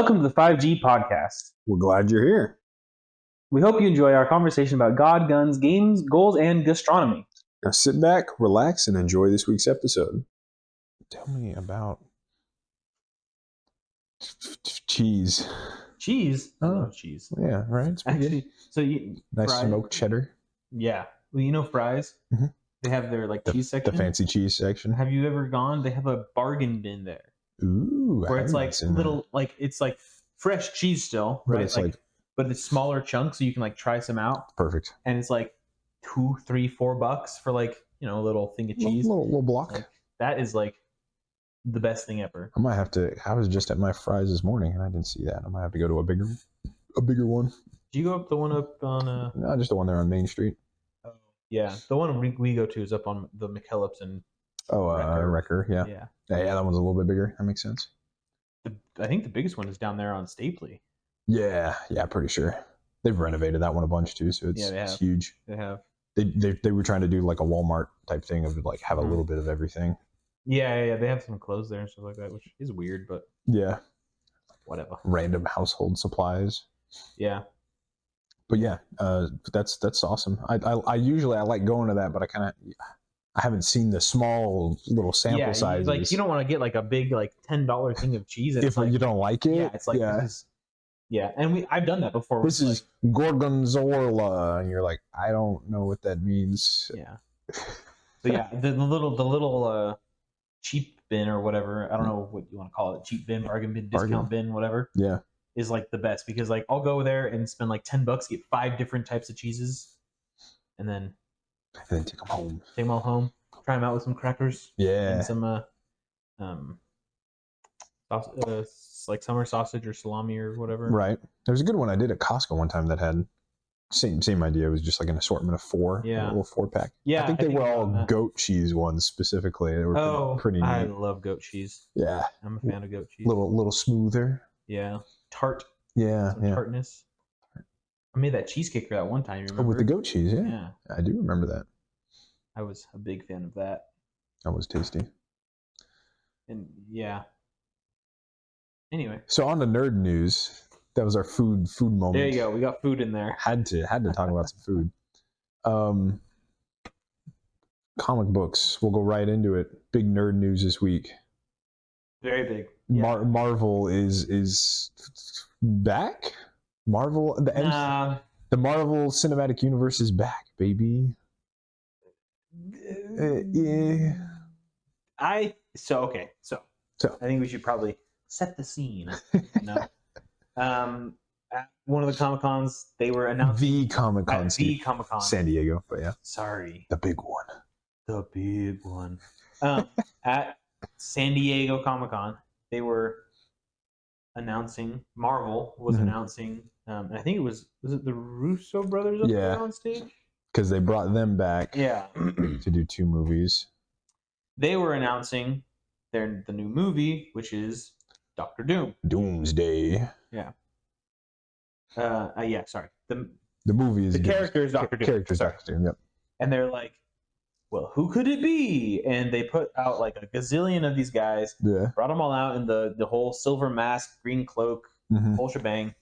Welcome to the 5G podcast. We're glad you're here. We hope you enjoy our conversation about God, guns, games, goals, and gastronomy. Now sit back, relax, and enjoy this week's episode. Tell me about cheese. Cheese? I Oh. love cheese. Yeah, right. It's pretty Actually, good. so you Nice fries- smoked cheddar. Yeah. Well, you know Fries? Mhm. They have their cheese The section. fancy cheese section. Have you ever gone? They have a bargain bin there Ooh, where I it's haven't like seen little, it's like fresh cheese still, But right? it's like- but it's smaller chunks, so you can try some out, that. Perfect. and it's like $2, $3, $4 for a little thing of cheese. Little block. Like, that is the best thing ever. I might have to. I was just at my Fries this morning and I didn't see that. I might have to go to a bigger one. Do you go up the one up on? No, just the one there on Main Street. Yeah, the one we go to is up on the McKellips and Oh, Wrecker. Yeah. yeah. Yeah, that one's a little bit bigger. That makes sense. I think the biggest one is down there on Stapley. Yeah, pretty sure. They've renovated that one a bunch too, so it's huge. They have. They were trying to do like a Walmart type thing of have a little bit of everything. Yeah. They have some clothes there and stuff like that, which is weird, but Yeah. whatever. Random household supplies. Yeah. But yeah, that's awesome. I usually like going to that, but I haven't seen the small little sample sizes. You don't want to get a big $10 thing of cheese. And if you don't like it. Yeah, it's and I've done that before. This is gorgonzola, and you're like, I don't know what that means. Yeah. So yeah, the little cheap bin or whatever, I don't know what you want to call it, cheap bin, bargain bin, discount bin, whatever. Yeah. Is the best because I'll go there and spend $10, get 5 different types of cheeses, and then take them home. Take them all home. Try them out with some crackers. Yeah. And some summer sausage or salami or whatever. Right. There's a good one I did at Costco one time that had same idea. It was just an assortment of 4. Yeah. A little 4-pack. Yeah. I think they were all goat cheese ones specifically. They were pretty neat. I love goat cheese. Yeah. I'm a fan of goat cheese. Little smoother. Yeah. Tart. Yeah. Some tartness. I made that cheesecake for that one time, you remember? Oh, with the goat cheese, yeah. Yeah. I do remember that. I was a big fan of that. That was tasty. And yeah. Anyway. So on the nerd news, that was our food moment. There you go. We got food in there. Had to talk about some food. Comic books. We'll go right into it. Big nerd news this week. Very big. Yeah. Marvel is back. Marvel the Marvel Cinematic Universe is back, baby. Yeah. So I think we should probably set the scene. At one of the Comic Cons, they were announcing the Comic Con, San Diego, but yeah, sorry, the big one. At San Diego Comic Con, they were announcing Marvel was announcing. And I think was it the Russo brothers up there on stage? Because they brought them back. Yeah. To do 2 movies. They were announcing the new movie, which is Doctor Doom. Doomsday. Yeah. Sorry. The movie is the character is Doctor Doom. Doctor Doom. Yep. And they're like, well, who could it be? And they put out a gazillion of these guys. Yeah. Brought them all out in the whole silver mask, green cloak, whole shebang.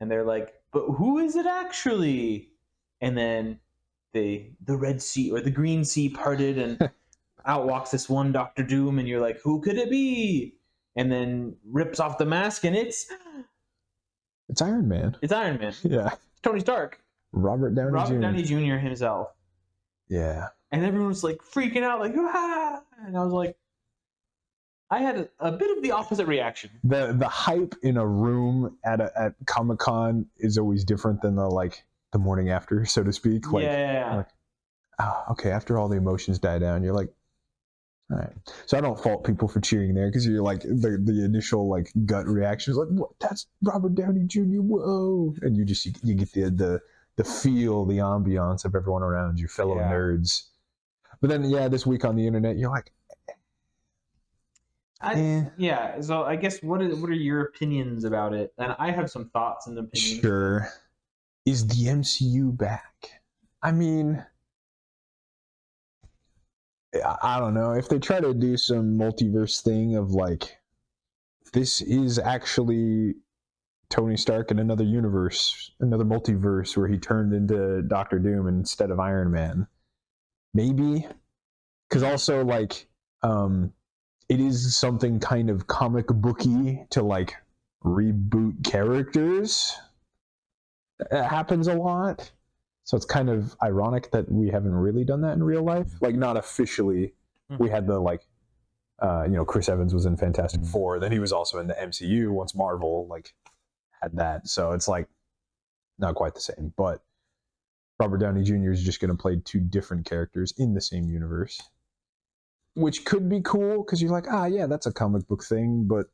And they're like, but who is it actually? And then the Red Sea or the Green Sea parted and out walks this one Doctor Doom, and you're like, who could it be? And then rips off the mask, and it's Iron Man. It's Iron Man. Yeah. It's Tony Stark. Robert Downey Jr. himself. Yeah. And everyone was freaking out, ah! And I was like, I had a bit of the opposite reaction. The hype in a room at Comic-Con is always different than the morning after, so to speak. Okay, after all the emotions die down, you're like, all right. So I don't fault people for cheering there, because you're the initial gut reaction is what? That's Robert Downey Jr. Whoa! And you get the feel, the ambiance of everyone around you, fellow nerds. But then this week on the internet, you're like, So I guess what are your opinions about it? And I have some thoughts and opinions. Sure. Is the MCU back? I mean, I don't know. If they try to do some multiverse thing of this is actually Tony Stark in another universe, another multiverse where he turned into Doctor Doom instead of Iron Man. Maybe. Because also, like, it is something kind of comic booky to, like, reboot characters. It happens a lot. So it's kind of ironic that we haven't really done that in real life. Like, not officially. We had the, like, Chris Evans was in Fantastic Four. Then he was also in the MCU once Marvel, like, had that. So it's, like, not quite the same. But Robert Downey Jr. is just going to play two different characters in the same universe. Which could be cool, because you're like, yeah, that's a comic book thing. But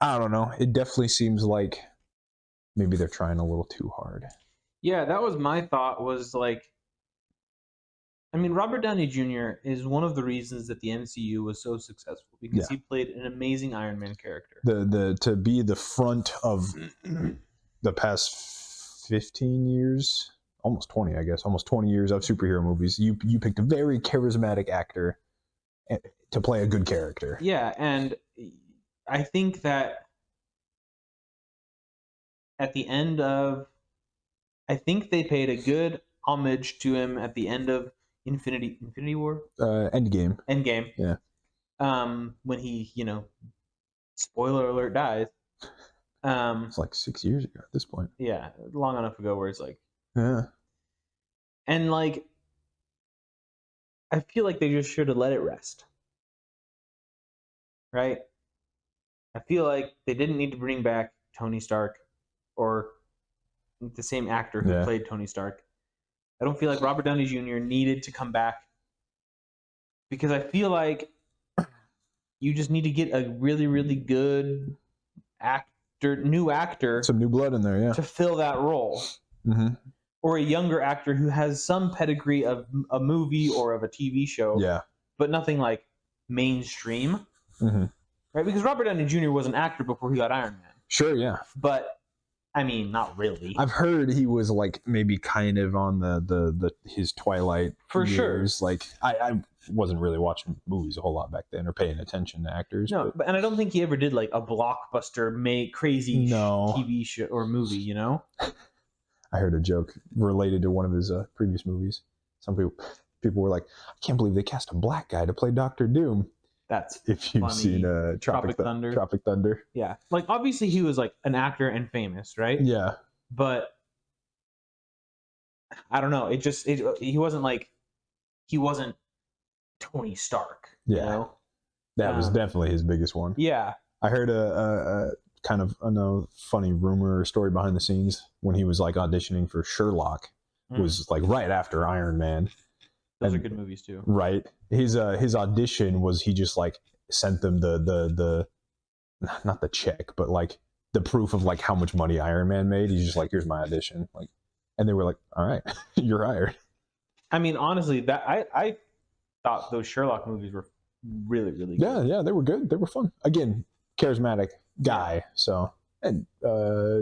I don't know. It definitely seems like maybe they're trying a little too hard. Yeah, that was my thought, was like, I mean, Robert Downey Jr. is one of the reasons that the MCU was so successful, because he played an amazing Iron Man character. To be the front of the past 15 years, almost 20, I guess, almost 20 years of superhero movies, you picked a very charismatic actor to play a good character. Yeah, and I think that at the end of, I think they paid a good homage to him at the end of Infinity War? Endgame. Yeah. When he, spoiler alert, dies. It's like 6 years ago at this point. Yeah, long enough ago where it's like... Yeah. And, like, I feel like they just should have let it rest. Right? I feel like they didn't need to bring back Tony Stark or the same actor who played Tony Stark. I don't feel like Robert Downey Jr. needed to come back, because I feel like you just need to get a really, really good new actor, some new blood in there, to fill that role. Mm-hmm. Or a younger actor who has some pedigree of a movie or of a TV show, but nothing like mainstream. Mm-hmm. Right? Because Robert Downey Jr. was an actor before he got Iron Man. Sure, yeah. But I mean, not really. I've heard he was like maybe kind of on the his twilight years. Sure. Like I wasn't really watching movies a whole lot back then or paying attention to actors. No, and I don't think he ever did like a blockbuster crazy TV show or movie, I heard a joke related to one of his previous movies. Some people were like, I can't believe they cast a black guy to play Doctor Doom. That's if you've funny. Seen Tropic Thunder. Tropic Thunder. Yeah. Like, obviously he was like an actor and famous, right? Yeah. But I don't know. He wasn't Tony Stark. Yeah. You know? That was definitely his biggest one. Yeah. I heard a kind of funny rumor or story behind the scenes when he was like auditioning for Sherlock. Was like right after Iron Man. Those are good movies too. Right. His audition was, he just like sent them the not the check, but like the proof of like how much money Iron Man made. He's just like, here's my audition. Like, and they were like, all right, you're hired. I mean, honestly, that I thought those Sherlock movies were really, really good. Yeah, they were good. They were fun. Again, charismatic guy. So, and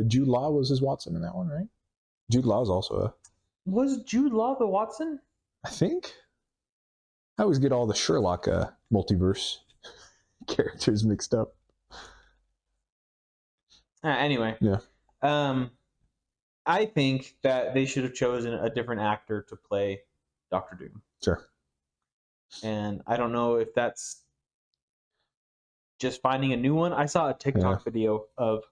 Jude Law was his Watson in that one, right? Jude Law is also Was Jude Law the Watson? I think. I always get all the Sherlock multiverse characters mixed up. Anyway. Yeah. I think that they should have chosen a different actor to play Doctor Doom. Sure. And I don't know if that's just finding a new one. I saw a TikTok video of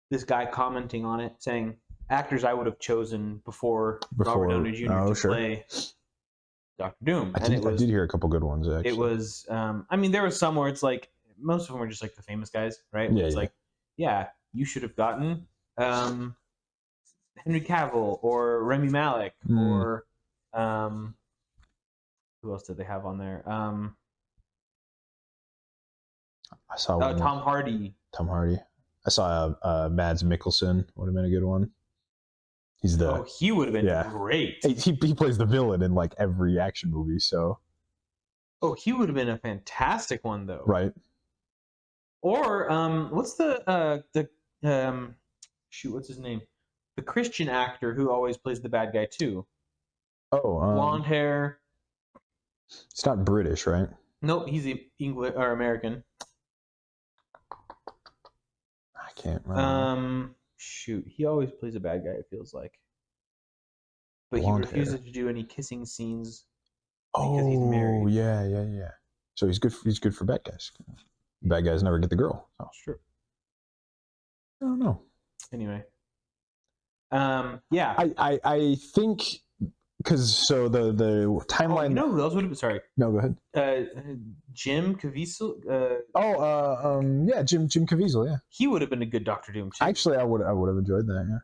this guy commenting on it, saying actors I would have chosen before Robert Downey Jr. to play Doctor Doom. I did hear a couple good ones, actually. It was, I mean, there was some where it's like, most of them were just like the famous guys, right? Yeah, it's like, you should have gotten Henry Cavill or Rami Malek or who else did they have on there? I saw Tom Hardy. Tom Hardy. I saw Mads Mikkelsen. Would have been a good one. He's he would have been great. He plays the villain in like every action movie, so. Oh, he would have been a fantastic one, though. Right. Or what's what's his name? The Christian actor who always plays the bad guy too. Oh, blonde hair. It's not British, right? Nope, he's English or American. can't remember. Shoot, he always plays a bad guy. It feels like, but Blonde he refuses hair. to do any kissing scenes because he's married. Oh, yeah. So he's good. He's good for bad guys. Bad guys never get the girl. That's true. I don't know. Anyway, yeah. I think because so the timeline. Oh, you know who else would have been? Sorry. No, go ahead. Jim Caviezel. Yeah, Jim Caviezel. Yeah, he would have been a good Doctor Doom too. Actually, I would have enjoyed that. Yeah,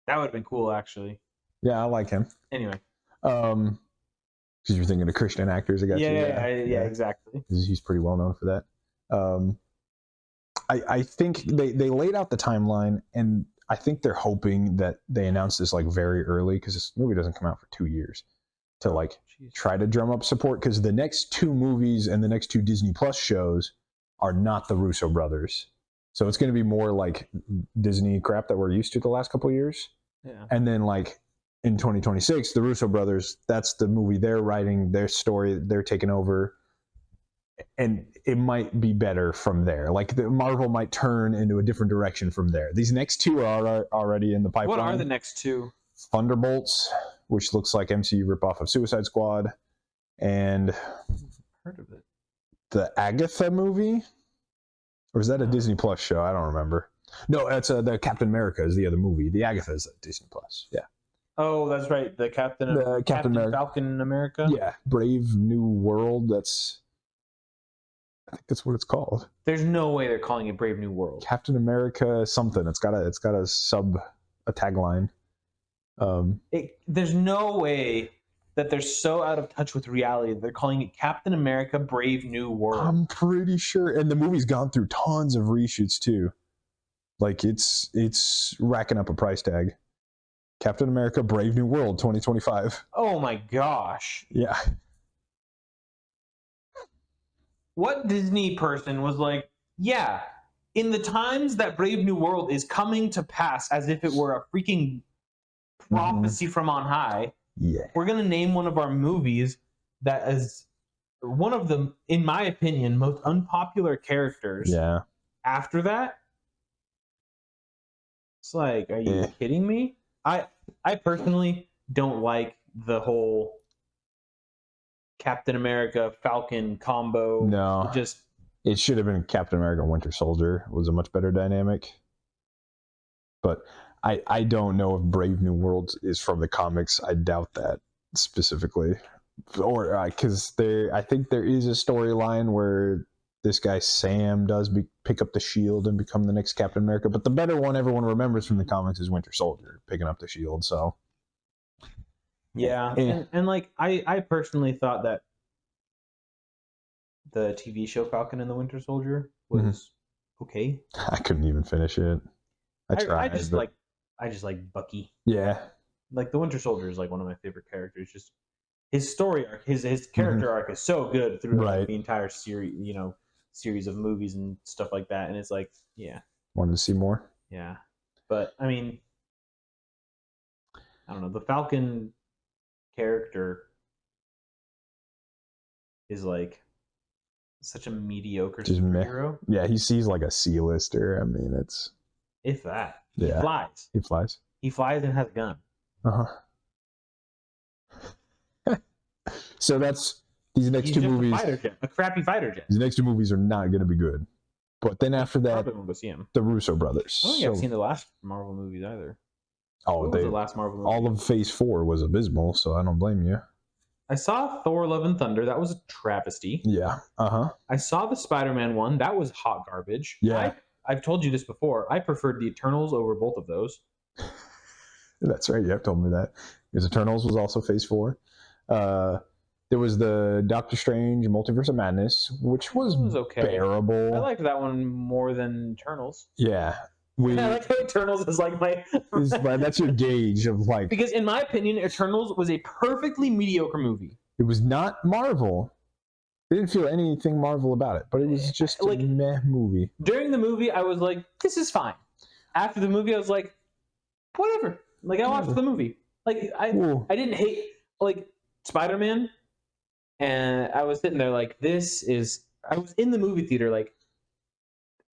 that would have been cool. Actually. Yeah, I like him. Anyway. Because you're thinking of Christian actors, I got you. Yeah, exactly. He's pretty well known for that. I think they laid out the timeline, and I think they're hoping that they announce this like very early because this movie doesn't come out for 2 years to like try to drum up support because the next 2 movies and the next 2 Disney Plus shows are not the Russo brothers. So it's going to be more like Disney crap that we're used to the last couple of years. Yeah. And then like in 2026, the Russo brothers, that's the movie they're writing, their story, they're taking over. And it might be better from there. Like the Marvel might turn into a different direction from there. These next 2 are already in the pipeline. What are the next 2? Thunderbolts, which looks like MCU ripoff of Suicide Squad, and heard of it. The Agatha movie, or is that a Disney Plus show? I don't remember. No, it's the Captain America is the other movie. The Agatha is Disney Plus. Yeah. Oh, that's right. The Captain Falcon America. Yeah, Brave New World. I think that's what it's called. There's no way they're calling it Brave New World. Captain America something. It's got a tagline. There's no way that they're so out of touch with reality that they're calling it Captain America Brave New World. I'm pretty sure. And the movie's gone through tons of reshoots too. Like it's racking up a price tag. Captain America Brave New World 2025. Oh my gosh. Yeah. What Disney person was like, yeah, in the times that Brave New World is coming to pass as if it were a freaking prophecy from on high, we're going to name one of our movies that is one of the, in my opinion, most unpopular characters. Yeah. After that, it's like, are you kidding me? I personally don't like the whole Captain America Falcon combo. No, it should have been Captain America Winter Soldier. It was a much better dynamic. But I don't know if Brave New World is from the comics. I doubt that specifically, or because I think there is a storyline where this guy Sam does pick up the shield and become the next Captain America. But the better one everyone remembers from the comics is Winter Soldier picking up the shield. So. Yeah, and like I personally thought that the TV show Falcon and the Winter Soldier was okay. I couldn't even finish it. I tried. I just like Bucky. Yeah, like the Winter Soldier is like one of my favorite characters. Just his story arc, his character arc is so good through the entire series. Series of movies and stuff like that. And it's like, yeah, wanted to see more. Yeah, but I mean, I don't know. The Falcon character is like such a mediocre superhero. Yeah, he's like a C-lister. I mean, it's if that. Yeah. He flies. He flies and has a gun. So that's these next 2 movies. A crappy fighter jet. These next 2 movies are not going to be good. But then after that, probably won't go see him. The Russo brothers. I don't think I've seen the last Marvel movies either. Oh, what was the last Marvel movie? All of Phase 4 was abysmal, so I don't blame you. I saw Thor: Love and Thunder. That was a travesty. Yeah. I saw the Spider-Man one. That was hot garbage. Yeah. I've told you this before. I preferred the Eternals over both of those. That's right. You have told me that. Because Eternals was also Phase 4. There was the Doctor Strange Multiverse of Madness, which was okay. Bearable. I liked that one more than Eternals. Yeah. I like how Eternals is like my... that's your gauge of like... Because in my opinion, Eternals was a perfectly mediocre movie. It was not Marvel. I didn't feel anything Marvel about it, but it was just like, a meh movie. During the movie, I was like, this is fine. After the movie, I was like, whatever. Like, I watched the movie. Like, I didn't hate, like, Spider-Man, and I was sitting there like, I was in the movie theater like,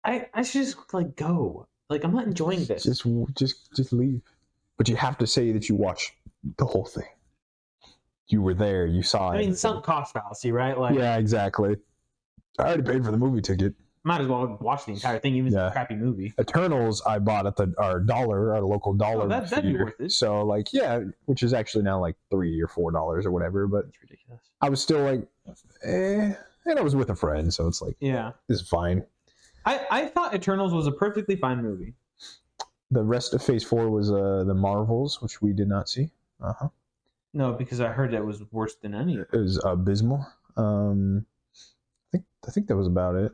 I should just like go. Like I'm not enjoying this. Just leave. But you have to say that you watched the whole thing. You were there. You saw it. I mean, sunk cost fallacy, right? Like, yeah, exactly. I already paid for the movie ticket. Might as well watch the entire thing, even if it's a crappy movie. Eternals I bought at our local dollar that'd be worth it. So like, yeah, which is actually now like $3 or $4 or whatever. But it's ridiculous. I was still like, and I was with a friend, so it's like, yeah, it's fine. I thought Eternals was a perfectly fine movie. The rest of Phase 4 was the Marvels, which we did not see. No, because I heard it was worse than any of it. It was abysmal. I think that was about it.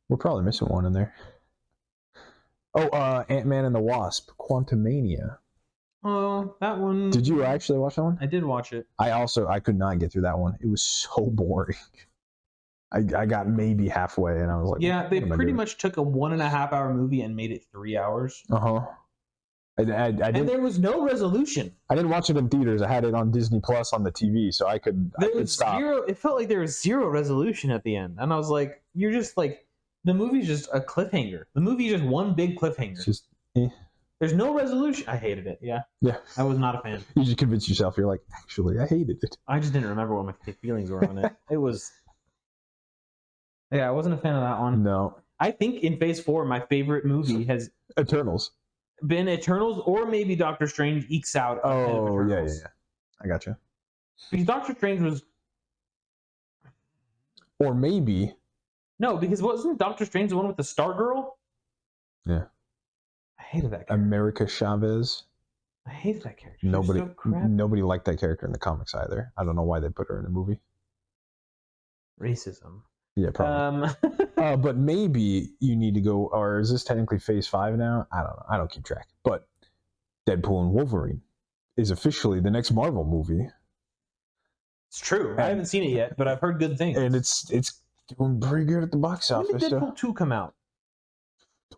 We're probably missing one in there. Oh, Ant-Man and the Wasp, Quantumania. Oh, that one. Did you actually watch that one? I did watch it. I could not get through that one. It was so boring. I got maybe halfway and I was like, yeah, they pretty much took a 1.5 hour movie and made it 3 hours. And there was no resolution. I didn't watch it in theaters. I had it on Disney Plus on the TV, so I could stop. It felt like there was zero resolution at the end, and I was like, "You're just like the movie's just a cliffhanger. The movie's just one big cliffhanger. It's just, There's no resolution." I hated it. Yeah. I was not a fan. You just convinced yourself. You're like, actually, I hated it. I just didn't remember what my feelings were on it. It was. Yeah, I wasn't a fan of that one. No. I think in Phase 4, my favorite movie has Eternals. Been Eternals, or maybe Doctor Strange ekes out. Oh, yeah. I gotcha. Because Doctor Strange was. Or maybe. No, because wasn't Doctor Strange the one with the Star Girl? Yeah. I hated that character. America Chavez. I hated that character. Nobody liked that character in the comics either. I don't know why they put her in a movie. Racism. Yeah, probably. But maybe you need to go, or is this technically Phase 5 now? I don't know. I don't keep track. But Deadpool and Wolverine is officially the next Marvel movie. It's true. I haven't seen it yet, but I've heard good things. And it's doing pretty good at the box office. When did Deadpool 2 come out?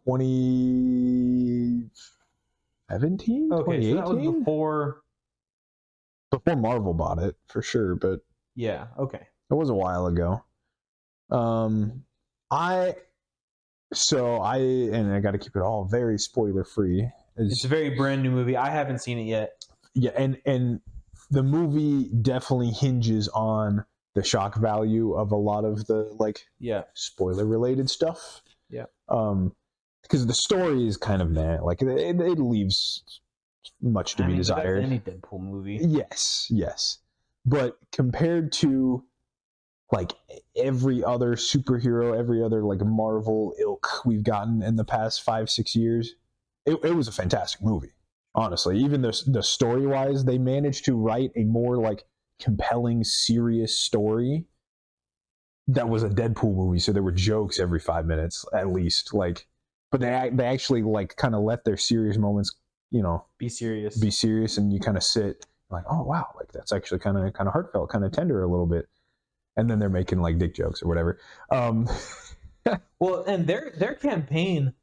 2017? Okay, 2018? So that was before Marvel bought it, for sure. But yeah, okay. It was a while ago. I got to keep it all very spoiler free. It's a very brand new movie. I haven't seen it yet. Yeah, and the movie definitely hinges on the shock value of a lot of the spoiler related stuff. Yeah. Because the story is kind of meh. Like it leaves much to be desired. That's any Deadpool movie. Yes. But compared to like every other superhero, every other like Marvel ilk we've gotten in the past 5-6 years, it was a fantastic movie. Honestly, even the story wise, they managed to write a more like compelling, serious story that was a Deadpool movie. So there were jokes every 5 minutes at least. Like, but they actually like kind of let their serious moments, be serious, and you kind of sit like, oh wow, like that's actually kind of heartfelt, kind of tender a little bit. And then they're making like dick jokes or whatever. Well, and their campaign,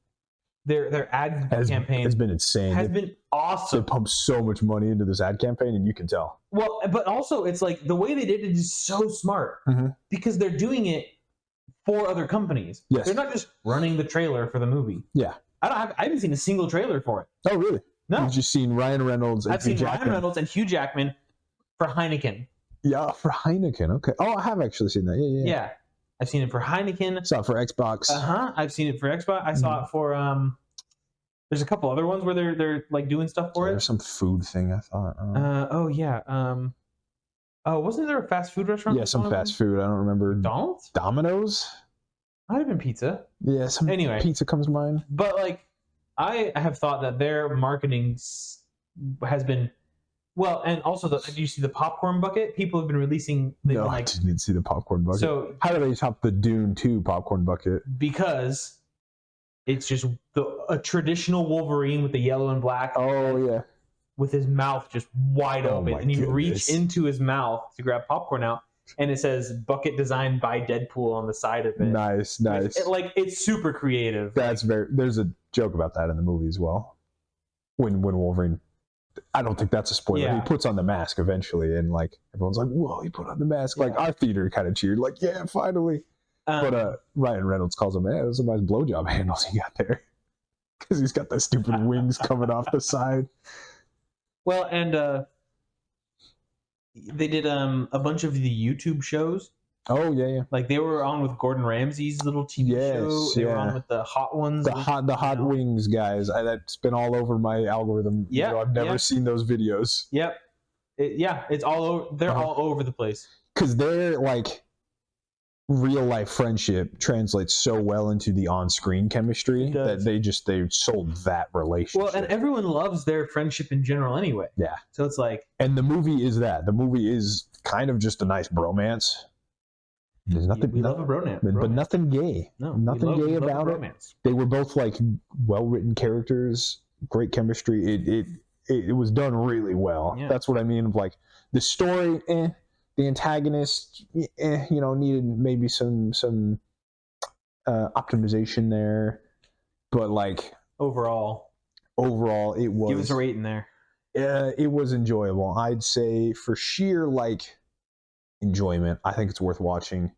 their ad campaign has been insane. Has been awesome. They pumped so much money into this ad campaign, and you can tell. Well, but also it's like the way they did it is so smart because they're doing it for other companies. Yes. They're not just running the trailer for the movie. Yeah. I haven't seen a single trailer for it. Oh, really? No. You've just seen Ryan Reynolds and Ryan Reynolds and Hugh Jackman for Heineken. Yeah, for Heineken. Okay. Oh, I have actually seen that. Yeah. I've seen it for Heineken. Saw it for Xbox. I've seen it for Xbox. I saw it for there's a couple other ones where they're like doing stuff for it. There's some food thing I thought. Wasn't there a fast food restaurant? Yeah, some fast food. I don't remember. Domino's? Might have been pizza. Yeah, pizza comes to mind. But like I have thought that their marketing has been well, and also did you see the popcorn bucket? People have been releasing. No, I didn't see the popcorn bucket. So how do they top the Dune 2 popcorn bucket? Because it's just a traditional Wolverine with the yellow and black. Oh yeah. With his mouth just wide open, and you reach into his mouth to grab popcorn out, and it says "bucket designed by Deadpool" on the side of it. Nice. It's super creative. There's a joke about that in the movie as well. When Wolverine. I don't think that's a spoiler. Yeah. He puts on the mask eventually, and like everyone's like, "Whoa, he put on the mask!" Yeah. Like our theater kind of cheered, like, "Yeah, finally!" But Ryan Reynolds calls him, "Man, those are nice blowjob handles you got there," because he's got the stupid wings coming off the side. Well, and they did a bunch of the YouTube shows. Oh yeah. Like they were on with Gordon Ramsay's little TV show. They were on with the hot ones. The hot wings guys. That's been all over my algorithm. Yeah, I've never seen those videos. Yep. It's all over. They're all over the place. Because they're like real life friendship translates so well into the on screen chemistry that they sold that relationship. Well, and everyone loves their friendship in general anyway. Yeah. So it's like, and the movie is that. The movie is kind of just a nice bromance. There's nothing. We love a bromance, but nothing gay. No, nothing gay about it. They were both like well written characters, great chemistry. It was done really well. Yeah. That's what I mean. Like the story, the antagonist, needed maybe some optimization there, but like overall, it was. Give us a rating there. It was enjoyable. I'd say for sheer like enjoyment, I think it's worth watching.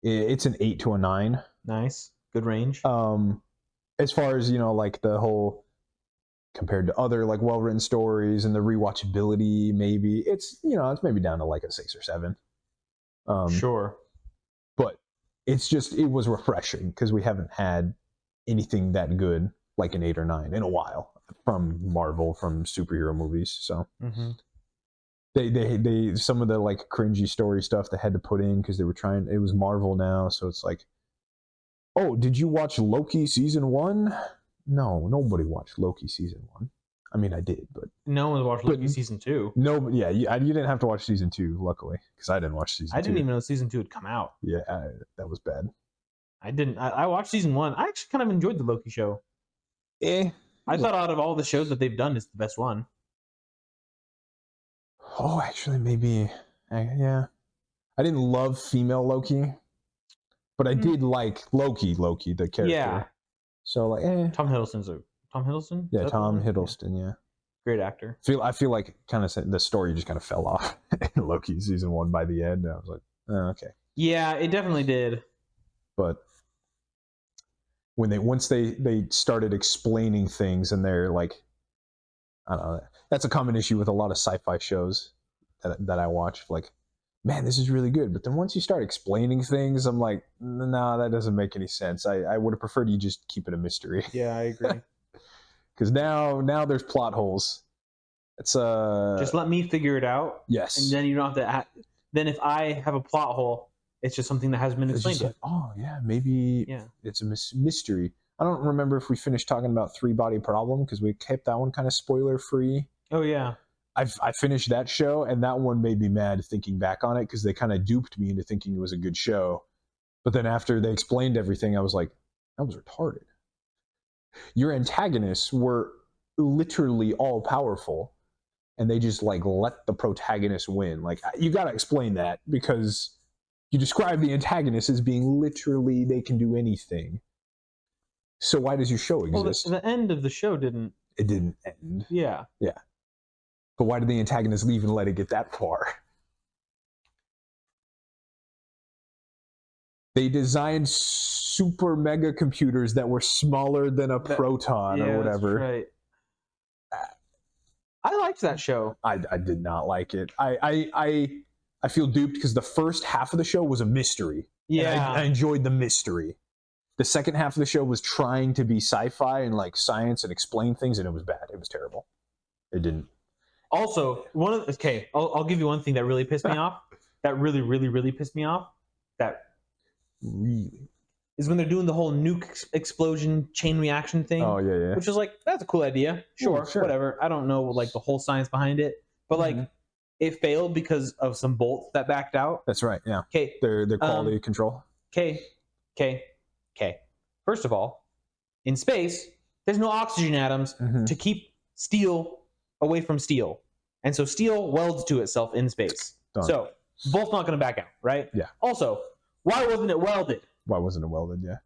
It's an 8 to a 9. Nice, good range. As far as like the whole compared to other like well-written stories and the rewatchability, maybe it's it's maybe down to like a 6 or 7. Sure, but it was refreshing because we haven't had anything that good like an 8 or 9 in a while from Marvel, from superhero movies. So. Mm-hmm. They some of the like cringy story stuff they had to put in because they were trying. It was Marvel now, so it's like, oh, did you watch Loki season 1? No, nobody watched Loki season 1. I mean, I did, but no one watched Loki season 2. No, yeah, you didn't have to watch season 2, luckily, because I didn't watch season 2. I didn't even know season 2 had come out. Yeah, that was bad. I didn't. I watched season 1. I actually kind of enjoyed the Loki show. I thought out of all the shows that they've done, it's the best one. Oh, actually, maybe, yeah. I didn't love female Loki, but I did like Loki, the character. Yeah. So like, Tom Hiddleston? Yeah, Tom Hiddleston. Yeah. Great actor. I feel like kind of the story just kind of fell off in Loki season 1 by the end. I was like, oh, okay. Yeah, it definitely did. But once they started explaining things, and they're like, I don't know. That's a common issue with a lot of sci-fi shows that I watch. Like, man, this is really good. But then once you start explaining things, I'm like, no, that doesn't make any sense. I would have preferred you just keep it a mystery. Yeah, I agree. Because now there's plot holes. It's just let me figure it out. Yes. And then you don't have to. Then if I have a plot hole, it's just something that hasn't been explained. Like, oh yeah, maybe it's a mystery. I don't remember if we finished talking about 3-Body Problem because we kept that one kind of spoiler free. Oh yeah. I finished that show, and that one made me mad thinking back on it because they kind of duped me into thinking it was a good show. But then after they explained everything, I was like, that was retarded. Your antagonists were literally all powerful, and they just like let the protagonist win. Like, you got to explain that because you describe the antagonist as being literally they can do anything. So why does your show exist? Well, the end of the show didn't. It didn't end. Yeah. Yeah. But why did the antagonist leave and let it get that far? They designed super mega computers that were smaller than a proton or whatever. That's right. I liked that show. I did not like it. I feel duped because the first half of the show was a mystery. Yeah. I enjoyed the mystery. The second half of the show was trying to be sci-fi and like science and explain things, and it was bad. It was terrible. It didn't. Also, I'll give you one thing that really pissed me off. That really, really, really pissed me off. That really is when they're doing the whole nuke explosion chain reaction thing. Oh yeah. Which is like, that's a cool idea. Sure, whatever. I don't know like the whole science behind it, but like it failed because of some bolts that backed out. That's right. Yeah. Okay. Their quality control. Okay. First of all, in space, there's no oxygen atoms to keep steel away from steel. And so steel welds to itself in space. Done. So bolt's not going to back out, right? Yeah. Also, why wasn't it welded? Yeah.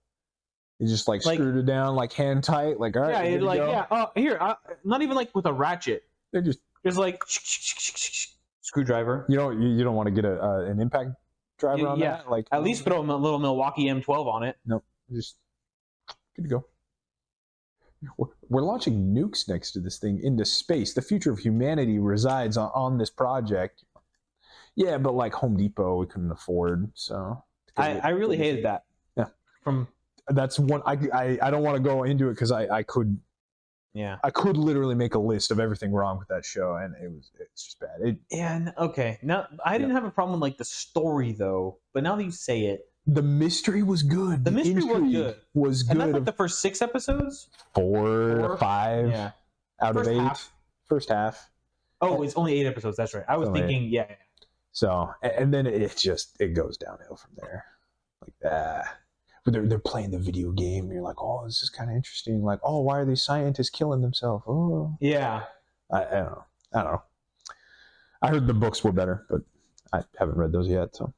You just like screwed it down like hand tight, like all right. Yeah, not even like with a ratchet. They're just like screwdriver. You don't want to get an impact driver on that. Like, at least throw a little Milwaukee M12 on it. Nope, just good to go. We're launching nukes next to this thing into space. The future of humanity resides on this project. Yeah, but like Home Depot, we couldn't afford. So I really hated that. Yeah, that's one. I don't want to go into it because I could. Yeah, I could literally make a list of everything wrong with that show, and it's just bad. Okay. Now I didn't have a problem with like the story though, but now that you say it, the mystery was good. The mystery was good. And that's like the first 6 episodes? 4 or 5 out of 8. Half. First half. Oh, it's only 8 episodes. That's right. I was thinking, yeah. So, and then it goes downhill from there. Like that. But they're playing the video game. And you're like, oh, this is kind of interesting. Like, oh, why are these scientists killing themselves? Oh. Yeah. I don't know. I heard the books were better, but I haven't read those yet, so.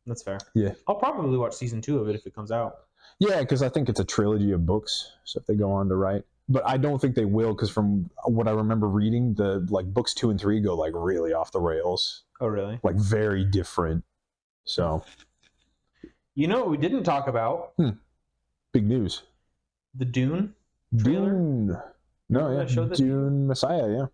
That's fair. Yeah. I'll probably watch season 2 of it if it comes out. Yeah, because I think it's a trilogy of books. So if they go on to write, but I don't think they will, because from what I remember reading, the books 2 and 3 go like really off the rails. Oh, really? Like very different. So. You know what we didn't talk about? Big news. The Dune trailer. Dune. No, yeah. Dune Messiah, yeah.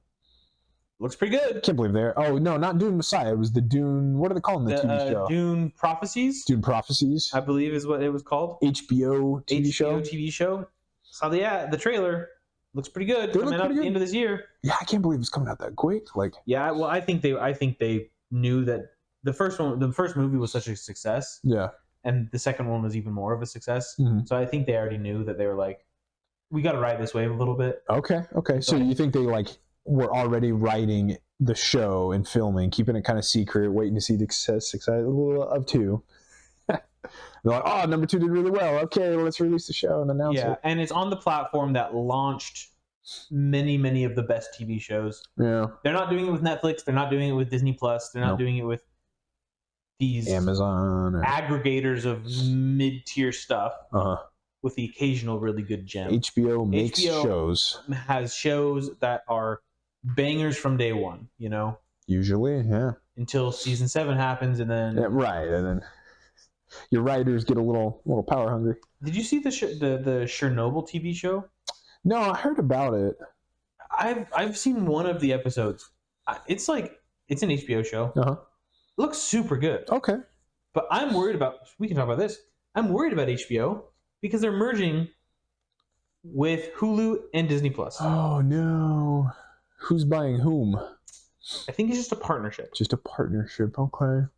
Looks pretty good. Can't believe they're. Oh no, not Dune Messiah. It was the Dune. What are they calling the TV show? Dune Prophecies. Dune Prophecies, I believe is what it was called. HBO TV show. So the trailer looks pretty good. Coming out at the end of this year. Yeah, I can't believe it's coming out that quick. Like. Yeah, well, I think they knew that the first movie was such a success. Yeah. And the second one was even more of a success. Mm-hmm. So I think they already knew that they were like, we got to ride this wave a little bit. Okay. So you think they were already writing the show and filming, keeping it kind of secret, waiting to see the success of 2. They're like, oh, number 2 did really well. Okay, let's release the show and announce it. Yeah, and it's on the platform that launched many, many of the best TV shows. Yeah. They're not doing it with Netflix. They're not doing it with Disney Plus. They're not doing it with these Amazon or aggregators of mid-tier stuff. Uh-huh. With the occasional really good gem. HBO makes shows. Has shows that are bangers from day one, you know? Usually, yeah. Until season 7 happens, and then... Yeah, right, and then your writers get a little power hungry. Did you see the Chernobyl TV show? No, I heard about it. I've seen one of the episodes. It's an HBO show. Uh-huh. It looks super good. Okay. But I'm worried about... We can talk about this. I'm worried about HBO because they're merging with Hulu and Disney Plus. Oh, no. Who's buying whom? I think it's just a partnership. Just a partnership, okay.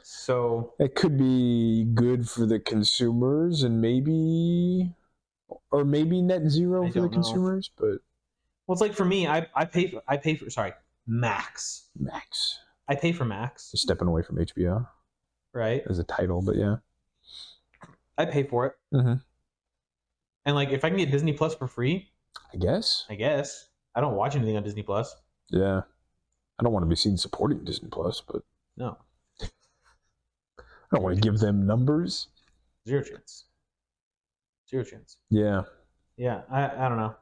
So... It could be good for the consumers and maybe net zero for the consumers, but... Well, it's like for me, I pay for Max. Max. I pay for Max. Just stepping away from HBO. Right. As a title, but yeah. I pay for it. Mm-hmm. And if I can get Disney Plus for free, I guess. I don't watch anything on Disney Plus. Yeah. I don't want to be seen supporting Disney Plus, but no. I don't want to give them numbers. Zero chance. Yeah. Yeah. I don't know.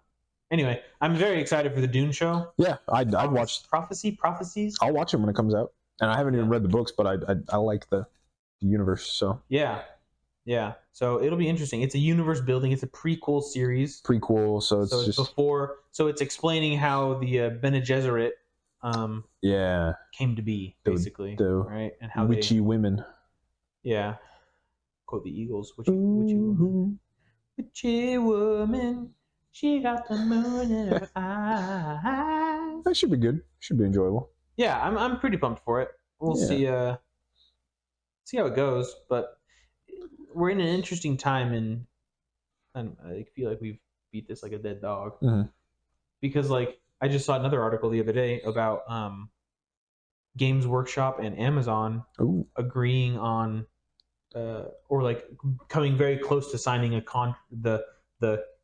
Anyway, I'm very excited for the Dune show. Yeah, I'd watch Prophecies. I'll watch it when it comes out, and I haven't even read the books, but I like the universe. So yeah. So it'll be interesting. It's a universe building. It's a prequel series. So it's just before. So it's explaining how the Bene Gesserit came to be, basically, right? And how witchy women. Yeah. Quote the Eagles. Witchy woman. Witchy woman. She got the moon in her eyes. That should be good. Should be enjoyable. Yeah, I'm pretty pumped for it. We'll see how it goes. But we're in an interesting time, and I feel like we've beat this like a dead dog. Mm-hmm. Because I just saw another article the other day about Games Workshop and Amazon agreeing on or coming very close to signing the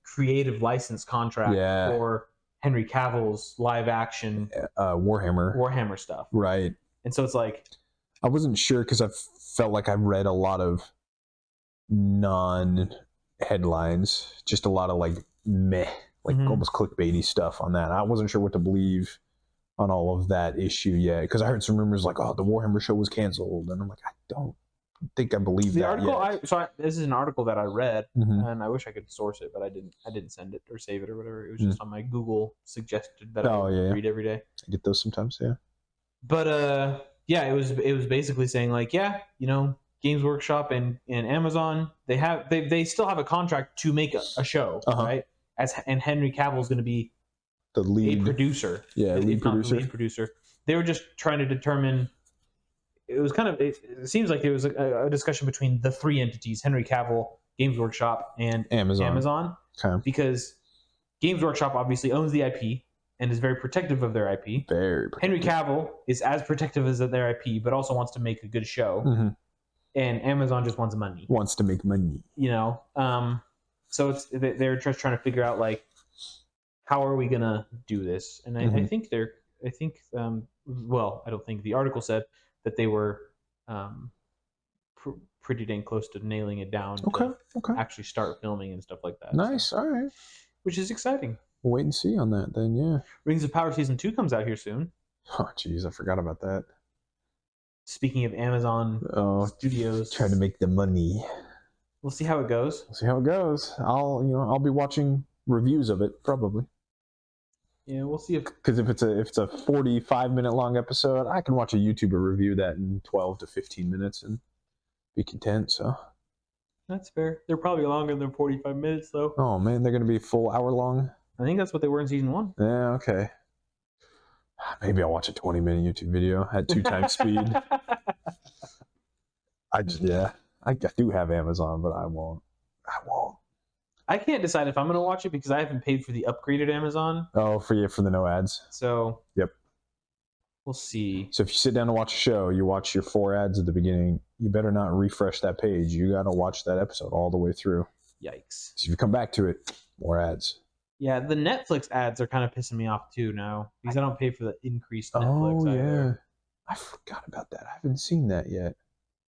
creative license contract for Henry Cavill's live action Warhammer stuff. Right. And so it's I wasn't sure because I felt like I read a lot of non-headlines, just a lot of meh, almost clickbaity stuff on that. I wasn't sure what to believe on all of that issue yet, because I heard some rumors like, oh, the Warhammer show was canceled, and I'm like, I don't think I believe the that article. yet. This is an article that I read, Mm-hmm. and I wish I could source it, but I didn't send it or save it or whatever. It was just on my Google suggested that I read every day. I get those sometimes, yeah. But yeah, it was basically saying like, yeah, you know, Games Workshop and Amazon, they still have a contract to make a show, right? And Henry Cavill is going to be the lead producer. Yeah, lead producer. Not the lead producer. They were just trying to determine. It was kind of. It seems like there was a discussion between the three entities: Henry Cavill, Games Workshop, and Amazon. Okay. Because Games Workshop obviously owns the IP and is very protective of their IP. Very protective. Henry Cavill is as protective as their IP, but also wants to make a good show. Mm-hmm. And Amazon just wants money. Wants to make money. You know, so they're just trying to figure out like, how are we gonna do this? And I think well, I don't think the article said that they were pretty dang close to nailing it down. Okay. Actually start filming and stuff like that. Nice. So, all right. Which is exciting. We'll wait and see on that then, yeah. Rings of Power Season 2 comes out here soon. Oh, jeez, I forgot about that. Speaking of Amazon Studios, trying to make the money. We'll see how it goes. We'll see how it goes. I'll be watching reviews of it probably. Yeah, we'll see because if it's a 45-minute long episode, I can watch a YouTuber review that in 12 to 15 minutes and be content. So that's fair. They're probably longer than 45 minutes though. Oh man, they're gonna be full hour long. I think that's what they were in season 1. Yeah, okay. Maybe I'll watch a 20-minute YouTube video at 2 times speed. I do have Amazon, but I won't. I can't decide if I'm going to watch it because I haven't paid for the upgraded Amazon. Oh, for the no ads. So yep, we'll see. So if you sit down to watch a show, you watch your 4 ads at the beginning. You better not refresh that page. You got to watch that episode all the way through. Yikes! So if you come back to it, more ads. Yeah, the Netflix ads are kind of pissing me off too now because I don't pay for the increased Netflix. Oh, yeah. I forgot about that. I haven't seen that yet.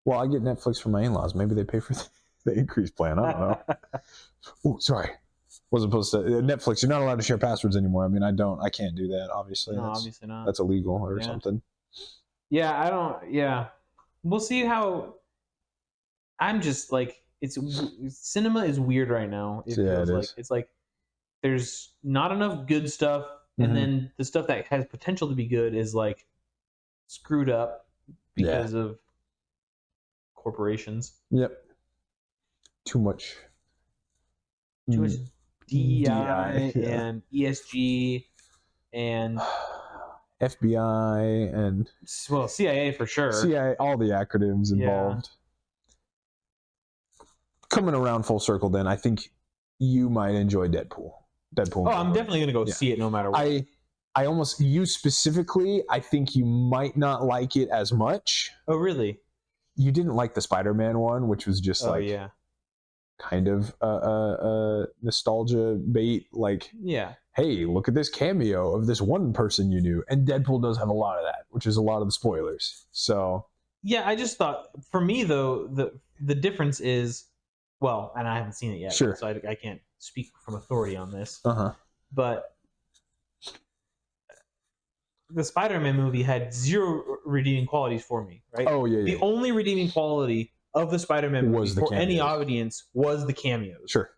Well, I get Netflix from my in-laws. Maybe they pay for the increased plan. I don't know. Oh, sorry. Wasn't supposed to. Netflix, you're not allowed to share passwords anymore. I mean, I can't do that, obviously. No, obviously not. That's illegal or something. Yeah, I don't. Yeah. We'll see how. I'm just like, cinema is weird right now. It feels like. It's like there's not enough good stuff, and then the stuff that has potential to be good is like screwed up because of corporations. Yep. Too much DEI and ESG and FBI and CIA for sure. CIA, all the acronyms involved. Coming around full circle, then I think you might enjoy Deadpool. Oh, I'm definitely gonna go see it no matter what. I almost, you specifically, I think you might not like it as much. Oh, really? You didn't like the Spider-Man one, which was just kind of nostalgia bait. Like, hey, look at this cameo of this one person you knew. And Deadpool does have a lot of that, which is a lot of the spoilers. So yeah, I just thought, for me though, the difference is, well, and I haven't seen it yet, so I can't speak from authority on this. But the Spider-Man movie had 0 redeeming qualities for me, right? Oh, yeah. The only redeeming quality of the Spider-Man movie for any audience was the cameos. Sure.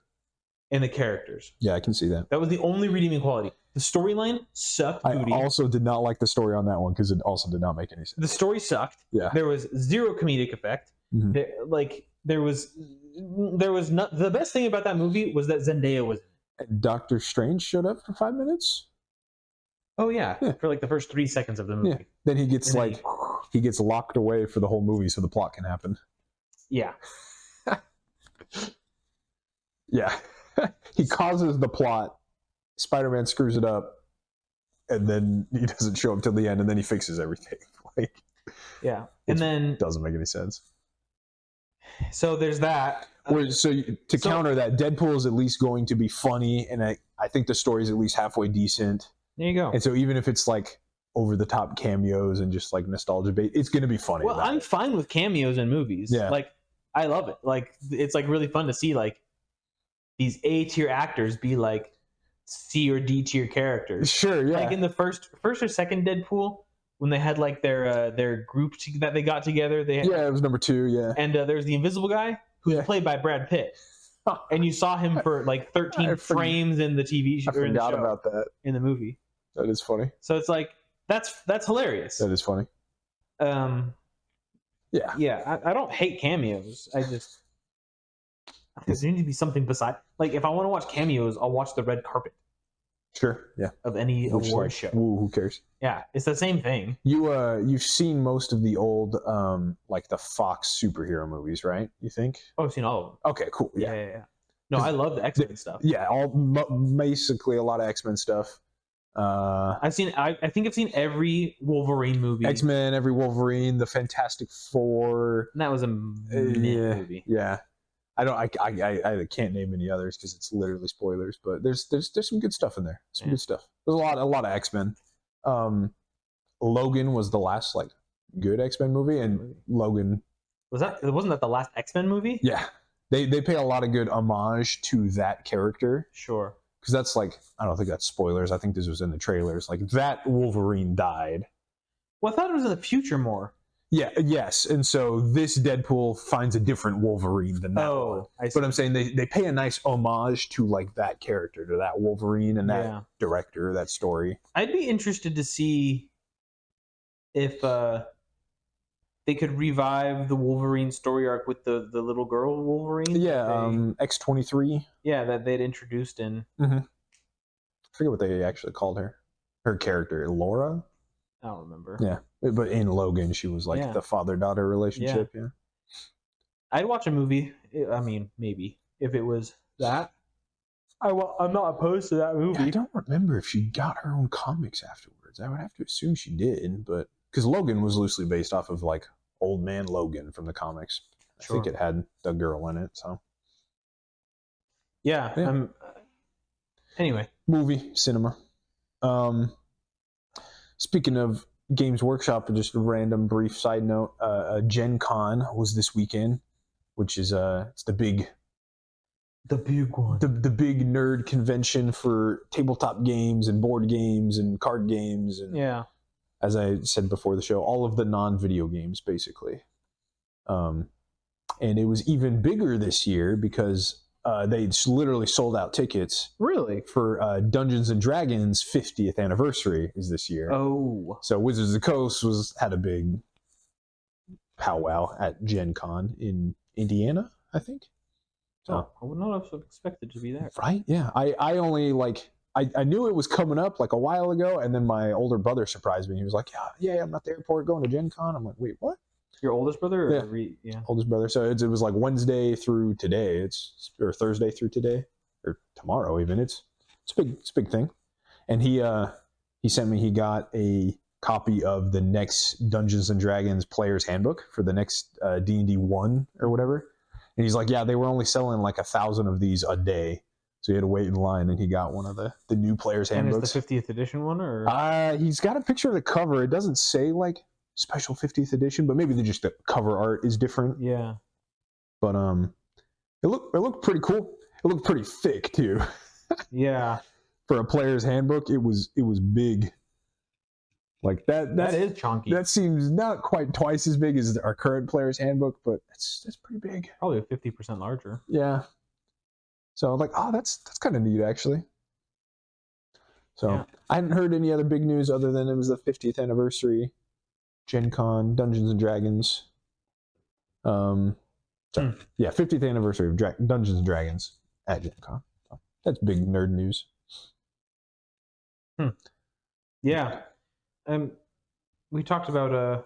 And the characters. Yeah, I can see that. That was the only redeeming quality. The storyline sucked booty. I also did not like the story on that one because it also did not make any sense. The story sucked. Yeah. There was 0 comedic effect. There was not. The best thing about that movie was that Zendaya was in it. And Doctor Strange showed up for 5 minutes? Oh yeah, for like the first 3 seconds of the movie. Yeah. Then he gets he gets locked away for the whole movie so the plot can happen. Yeah. Yeah. He causes the plot. Spider-Man screws it up, and then he doesn't show up till the end, and then he fixes everything. Yeah, and then doesn't make any sense. So there's that. To counter that, Deadpool is at least going to be funny, and I think the story is at least halfway decent. There you go. And so even if it's like over the top cameos and just like nostalgia bait, it's going to be funny. Well, I'm fine with cameos in movies. Yeah. Like, I love it. Like, it's like really fun to see like these A-tier actors be like C or D tier characters. Sure, yeah. Like in the first or second Deadpool, when they had like their group that they got together. It was number 2. Yeah, and there's the Invisible Guy who's played by Brad Pitt, and you saw him for like 13 frames in the TV show. I forgot about that in the movie. That is funny. So it's like that's hilarious. That is funny. Yeah. I don't hate cameos. I just there needs to be something beside. Like if I want to watch cameos, I'll watch the red carpet. Sure. Yeah. Of any award show. Woo, who cares? Yeah, it's the same thing. You've seen most of the old like the Fox superhero movies, right? You think? Oh, I've seen all of them. Okay, cool. Yeah. No, I love the X-Men stuff. Yeah, basically a lot of X-Men stuff. I think I've seen every Wolverine movie. X-Men, every Wolverine, the Fantastic Four. And that was a movie. Yeah. I can't name any others because it's literally spoilers, but there's some good stuff in there. Good stuff. There's a lot of X-Men. Logan was the last like good X-Men movie, and Logan wasn't that the last X-Men movie? Yeah. They pay a lot of good homage to that character. Sure. Because that's like, I don't think that's spoilers. I think this was in the trailers. Like that Wolverine died. Well, I thought it was in the future more. Yeah, yes. And so this Deadpool finds a different Wolverine than that one. I see. But I'm saying they pay a nice homage to like that character, to that Wolverine and that director, that story. I'd be interested to see if they could revive the Wolverine story arc with the little girl Wolverine. Yeah, X-23. Yeah, that they'd introduced in. Mm-hmm. I forget what they actually called her. Her character, Laura? I don't remember. Yeah, but in Logan, she was like the father-daughter relationship. Yeah. I'd watch a movie. I mean, maybe if it was that. I'm not opposed to that movie. Yeah, I don't remember if she got her own comics afterwards. I would have to assume she did, but because Logan was loosely based off of like Old Man Logan from the comics. Sure. I think it had the girl in it. So. Yeah. Anyway, movie cinema. Speaking of Games Workshop, just a random brief side note, Gen Con was this weekend, which is it's the big one. The big nerd convention for tabletop games and board games and card games and as I said before the show, all of the non-video games basically. And it was even bigger this year because they literally sold out tickets. Really? For Dungeons and Dragons 50th anniversary is this year. Oh. So Wizards of the Coast had a big powwow at Gen Con in Indiana, I think. So I would not have expected to be there. Right? Yeah. I only I knew it was coming up like a while ago, and then my older brother surprised me. He was like, yeah, I'm at the airport going to Gen Con. I'm like, wait, what? Your oldest brother? Or Oldest brother. So it was like Wednesday through today. Or Thursday through today, or tomorrow even. It's a big thing. And he sent me. He got a copy of the next Dungeons and Dragons Player's Handbook for the next D&D 1 or whatever. And he's like, yeah, they were only selling like 1,000 of these a day, so he had to wait in line, and he got one of the new Player's Handbooks. And is the 50th edition one, or? He's got a picture of the cover. It doesn't say like special 50th edition, but maybe just the cover art is different. Yeah. But it looked pretty cool. It looked pretty thick too. Yeah. For a Player's Handbook, it was big. Like that is chunky. That seems not quite twice as big as our current Player's Handbook, but that's pretty big. Probably 50% larger. Yeah. So I'm like, that's kind of neat actually. So I hadn't heard any other big news other than it was the 50th anniversary, Gen Con, Dungeons and Dragons. 50th anniversary of Dungeons and Dragons at Gen Con. So that's big nerd news. Yeah. We talked about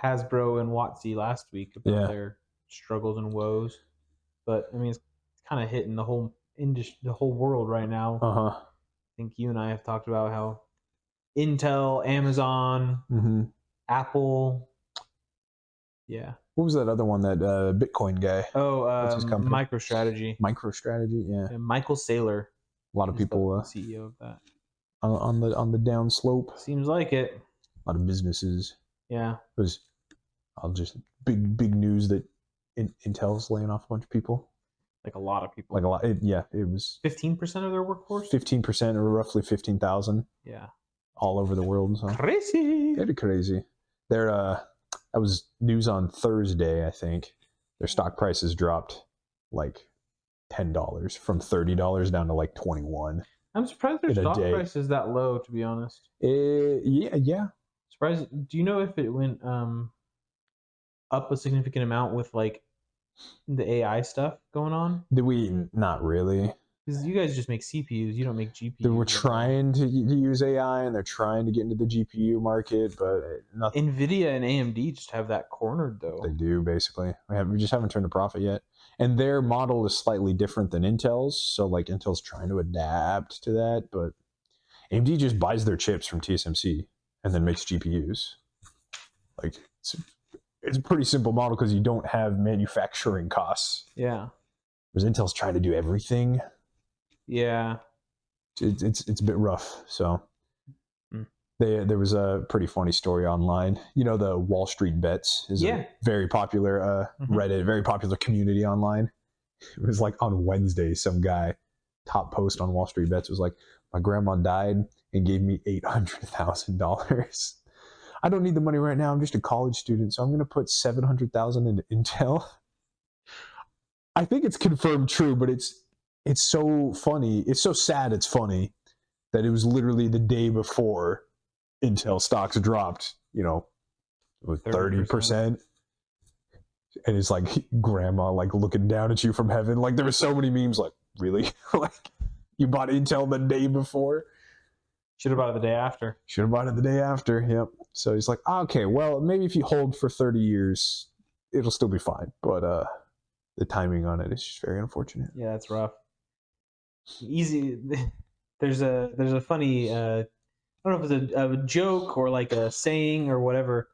Hasbro and WotC last week about their struggles and woes, but I mean it's kind of hitting the whole industry, the whole world right now. I think you and I have talked about how Intel, Amazon, Apple. Yeah. What was that other one? That Bitcoin guy? What's his company? MicroStrategy. MicroStrategy, yeah. And Michael Saylor. A lot of people. The CEO of that. On the down slope. Seems like it. A lot of businesses. Yeah. It was big news that Intel's laying off a bunch of people. Like a lot of people. Like a lot. It was 15% of their workforce. 15%, or roughly 15,000. Yeah. All over the world. So. Crazy. Very crazy. That was news on Thursday, I think. Their stock prices dropped like $10 from $30 down to like $21. I'm surprised their stock price is that low, to be honest. Yeah. Surprised. Do you know if it went up a significant amount with like the AI stuff going on? Not really. Because you guys just make CPUs, you don't make GPUs. They were trying to use AI, and they're trying to get into the GPU market, but nothing. NVIDIA and AMD just have that cornered, though. They do, basically. We just haven't turned a profit yet. And their model is slightly different than Intel's, so like Intel's trying to adapt to that, but AMD just buys their chips from TSMC and then makes GPUs. Like, it's a pretty simple model because you don't have manufacturing costs. Yeah. Whereas Intel's trying to do everything. Yeah. It's a bit rough. So there was a pretty funny story online. You know, the Wall Street Bets is a very popular Reddit, very popular community online. It was like on Wednesday, some guy, top post on Wall Street Bets was like, my grandma died and gave me $800,000. I don't need the money right now. I'm just a college student, so I'm going to put $700,000 into Intel. I think it's confirmed true, but it's so funny. It's so sad. It's funny that it was literally the day before Intel stocks dropped, 30%. And it's like grandma like looking down at you from heaven. Like there were so many memes like, really? Like you bought Intel the day before? Should have bought it the day after. Should have bought it the day after, yep. So he's like, okay, well, maybe if you hold for 30 years, it'll still be fine. But the timing on it is just very unfortunate. Yeah, that's rough. Easy. There's a funny, I don't know if it's a joke or like a saying or whatever,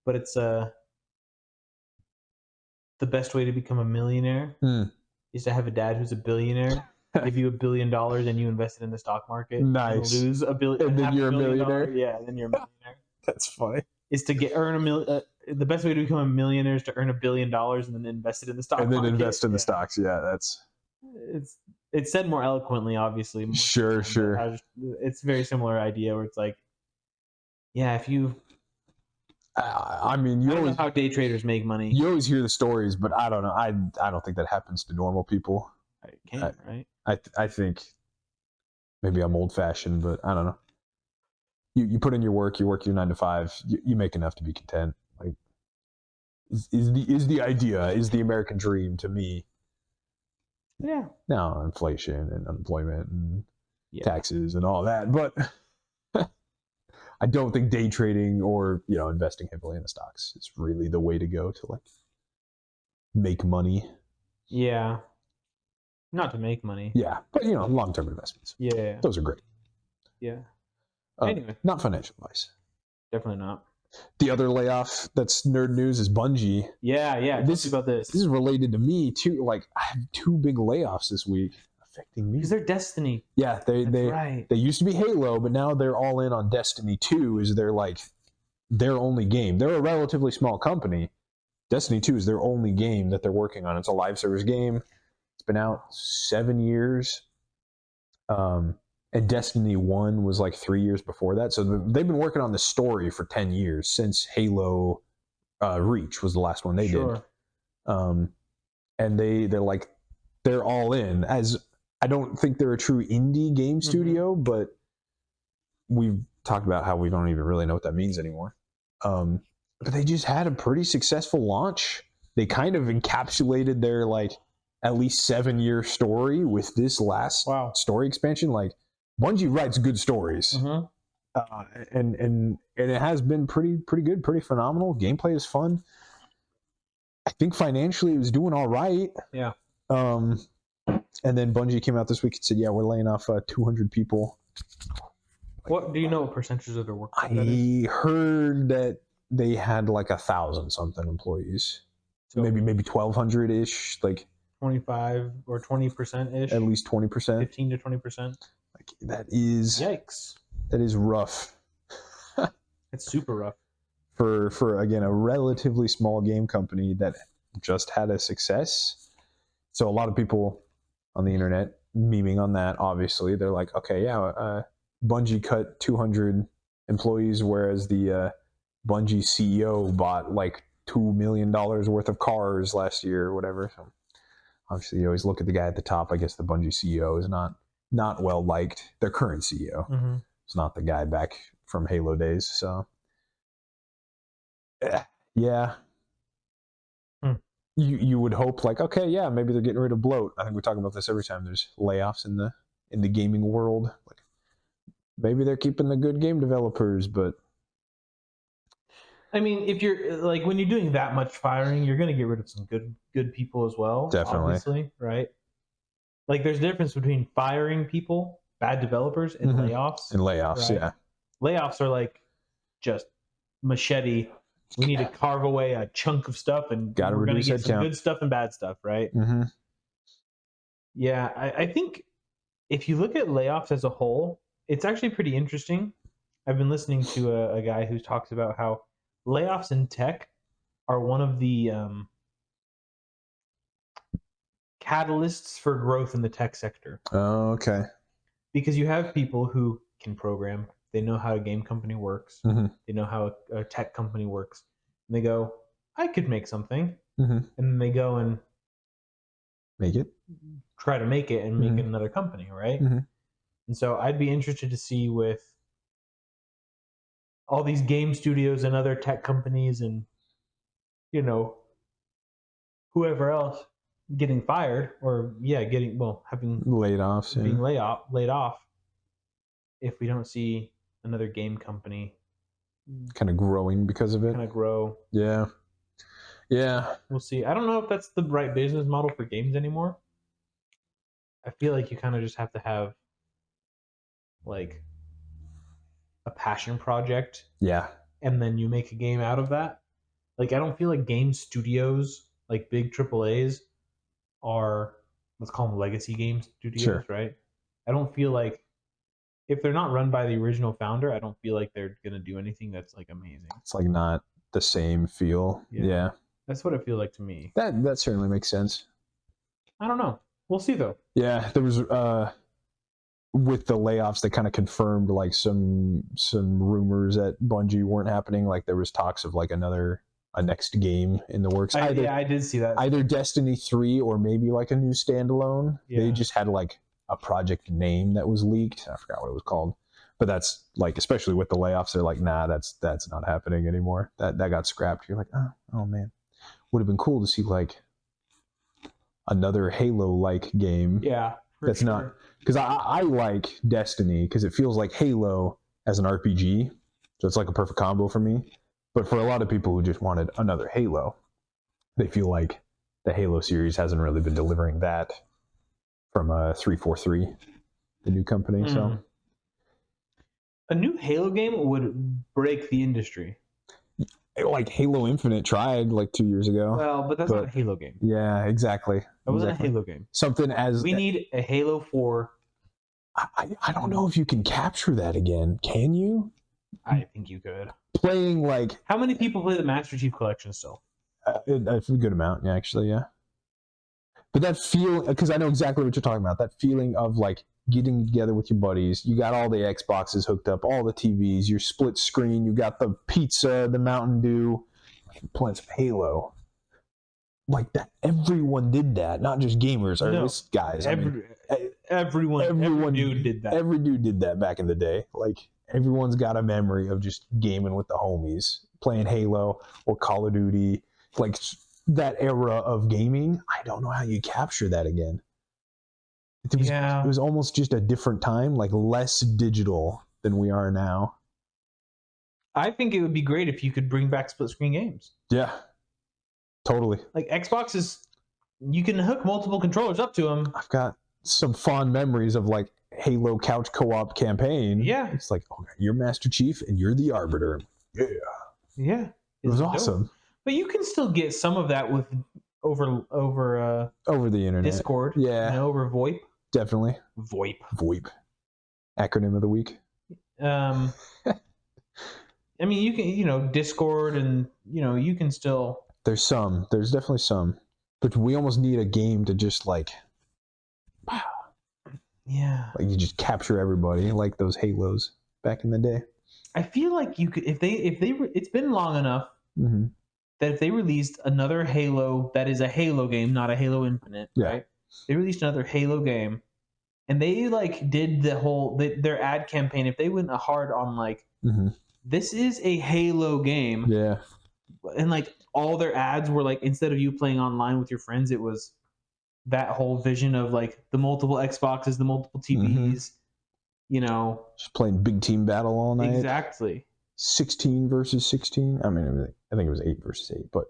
but it's the best way to become a millionaire is to have a dad who's a billionaire. Give you $1 billion and you invest it in the stock market. Nice. And lose $1 billion. And then you're a millionaire? Yeah, and then you're a millionaire. That's funny. Is to the best way to become a millionaire is to earn $1 billion and then invest it in the stock market. And then invest in the stocks. Yeah, that's... It's said more eloquently, obviously. Sure. It's a very similar idea where it's like, yeah, if you... I mean, I don't know how day traders make money. You always hear the stories, but I don't know. I don't think that happens to normal people. It can't, right? I think maybe I'm old-fashioned, but I don't know. You put in your work, you work your 9 to 5, you make enough to be content. Like, is the idea, is the American dream to me. Yeah. Now, inflation and unemployment and taxes and all that, but I don't think day trading or investing heavily in the stocks is really the way to go to like make money. Yeah. Not to make money. Yeah, but long-term investments. Yeah. Those are great. Yeah. Anyway. Not financial advice. Definitely not. The other layoff that's nerd news is Bungie. Yeah. This is about this. This is related to me too. Like I have 2 big layoffs this week affecting me. Because they're Destiny. Yeah, they used to be Halo, but now they're all in on Destiny 2 is their only game. They're a relatively small company. Destiny 2 is their only game that they're working on. It's a live service game. It's been out 7 years. And Destiny 1 was like 3 years before that. So they've been working on the story for 10 years since Halo Reach was the last one they did. And they're all in. As I don't think they're a true indie game studio, but we've talked about how we don't even really know what that means anymore. But they just had a pretty successful launch. They kind of encapsulated their at least 7-year story with this last story expansion. Like Bungie writes good stories, and it has been pretty good, pretty phenomenal. Gameplay is fun. I think financially it was doing all right. Yeah. And then Bungie came out this week and said, "Yeah, we're laying off 200 people." What do you know? What percentage of their workforce? I heard that they had 1,000 something employees, so maybe 1,200 ish, 25 or 20% ish. At least 20%. 15 to 20%. That is yikes. That is rough. It's super rough. For again a relatively small game company that just had a success. So a lot of people on the internet memeing on that, obviously. They're like, okay, yeah, Bungie cut 200 employees, whereas the Bungie CEO bought like $2 million worth of cars last year or whatever. So obviously, you always look at the guy at the top. I guess the Bungie CEO is not well liked. Their current CEO. Mm-hmm. It's not the guy back from Halo days. So, yeah. You would hope like, okay, yeah, maybe they're getting rid of bloat. I think we talk about this every time there's layoffs in the gaming world. Like, maybe they're keeping the good game developers, but I mean, if you're like when you're doing that much firing, you're going to get rid of some good people as well. Definitely, obviously, right? Like, there's a difference between firing people, bad developers, and layoffs. And layoffs, right? yeah. Layoffs are like just machete. We need to carve away a chunk of stuff, and we're going to get some good stuff and bad stuff, right? Mm-hmm. Yeah, I think if you look at layoffs as a whole, it's actually pretty interesting. I've been listening to a guy who talks about how layoffs in tech are one of the catalysts for growth in the tech sector. Oh, okay. Because you have people who can program, they know how a game company works, they know how a tech company works, and they go, I could make something, and then they go and try to make it and make it another company, right? And so I'd be interested to see with all these game studios and other tech companies and, you know, whoever else getting fired or having laid off, being laid off, if we don't see another game company kind of growing because of it. Kind of grow. Yeah. We'll see. I don't know if that's the right business model for games anymore. I feel like you kind of just have to have like a passion project. Yeah. And then you make a game out of that. Like, I don't feel like game studios, like big AAAs, are, let's call them legacy game studios, right? I don't feel like, if they're not run by the original founder, I don't feel like they're going to do anything that's like amazing. It's like not the same feel. Yeah. That's what it feels like to me. That certainly makes sense. I don't know. We'll see though. Yeah, there was with the layoffs, they kind of confirmed like some rumors that Bungie weren't happening. Like there was talks of like a next game in the works. I did see that. Either Destiny 3 or maybe like a new standalone. Yeah. They just had like a project name that was leaked. I forgot what it was called. But that's like, especially with the layoffs, they're like, nah, that's not happening anymore. That got scrapped. You're like, oh man. Would have been cool to see like another Halo-like game. Yeah. That's not, because I like Destiny because it feels like Halo as an RPG. So it's like a perfect combo for me. But for a lot of people who just wanted another Halo, they feel like the Halo series hasn't really been delivering that from 343, the new company. So a new Halo game would break the industry. Like Halo Infinite tried like 2 years ago. Well, but that's not a Halo game. Yeah, exactly. That wasn't a Halo game. Something as we need a Halo 4. I don't know if you can capture that again. Can you? I think you could. Playing like, how many people play the Master Chief Collection still? A good amount, yeah, actually, yeah. But that feel, because I know exactly what you're talking about. That feeling of like getting together with your buddies. You got all the Xboxes hooked up, all the TVs, your split screen. You got the pizza, the Mountain Dew, playing some Halo. Like that, everyone did that, not just gamers or just guys. Every dude did that. Every dude did that back in the day. Like everyone's got a memory of just gaming with the homies, playing Halo or Call of Duty. Like that era of gaming, I don't know how you capture that again. It was almost just a different time, like less digital than we are now. I think it would be great if you could bring back split screen games. Yeah. Totally. Like Xbox you can hook multiple controllers up to them. I've got some fond memories of like Halo couch co-op campaign. Yeah. It's like, okay, you're Master Chief and you're the Arbiter. Yeah. Yeah. It was awesome. Dope. But you can still get some of that with over the internet. Discord. Yeah. Over VoIP. Definitely. VoIP. Acronym of the week. I mean, you can, Discord and, you can still... There's definitely some. But we almost need a game to just like you just capture everybody like those Halos back in the day. I feel like you could if they it's been long enough that if they released another Halo that is a Halo game, not a Halo Infinite, right? They released another Halo game, and they like did the whole their ad campaign. If they went hard on like this is a Halo game, and like all their ads were like instead of you playing online with your friends, it was that whole vision of like the multiple Xboxes, the multiple TVs, you know, just playing big team battle all night. Exactly. 16 versus 16. I mean, I think it was 8 versus 8, but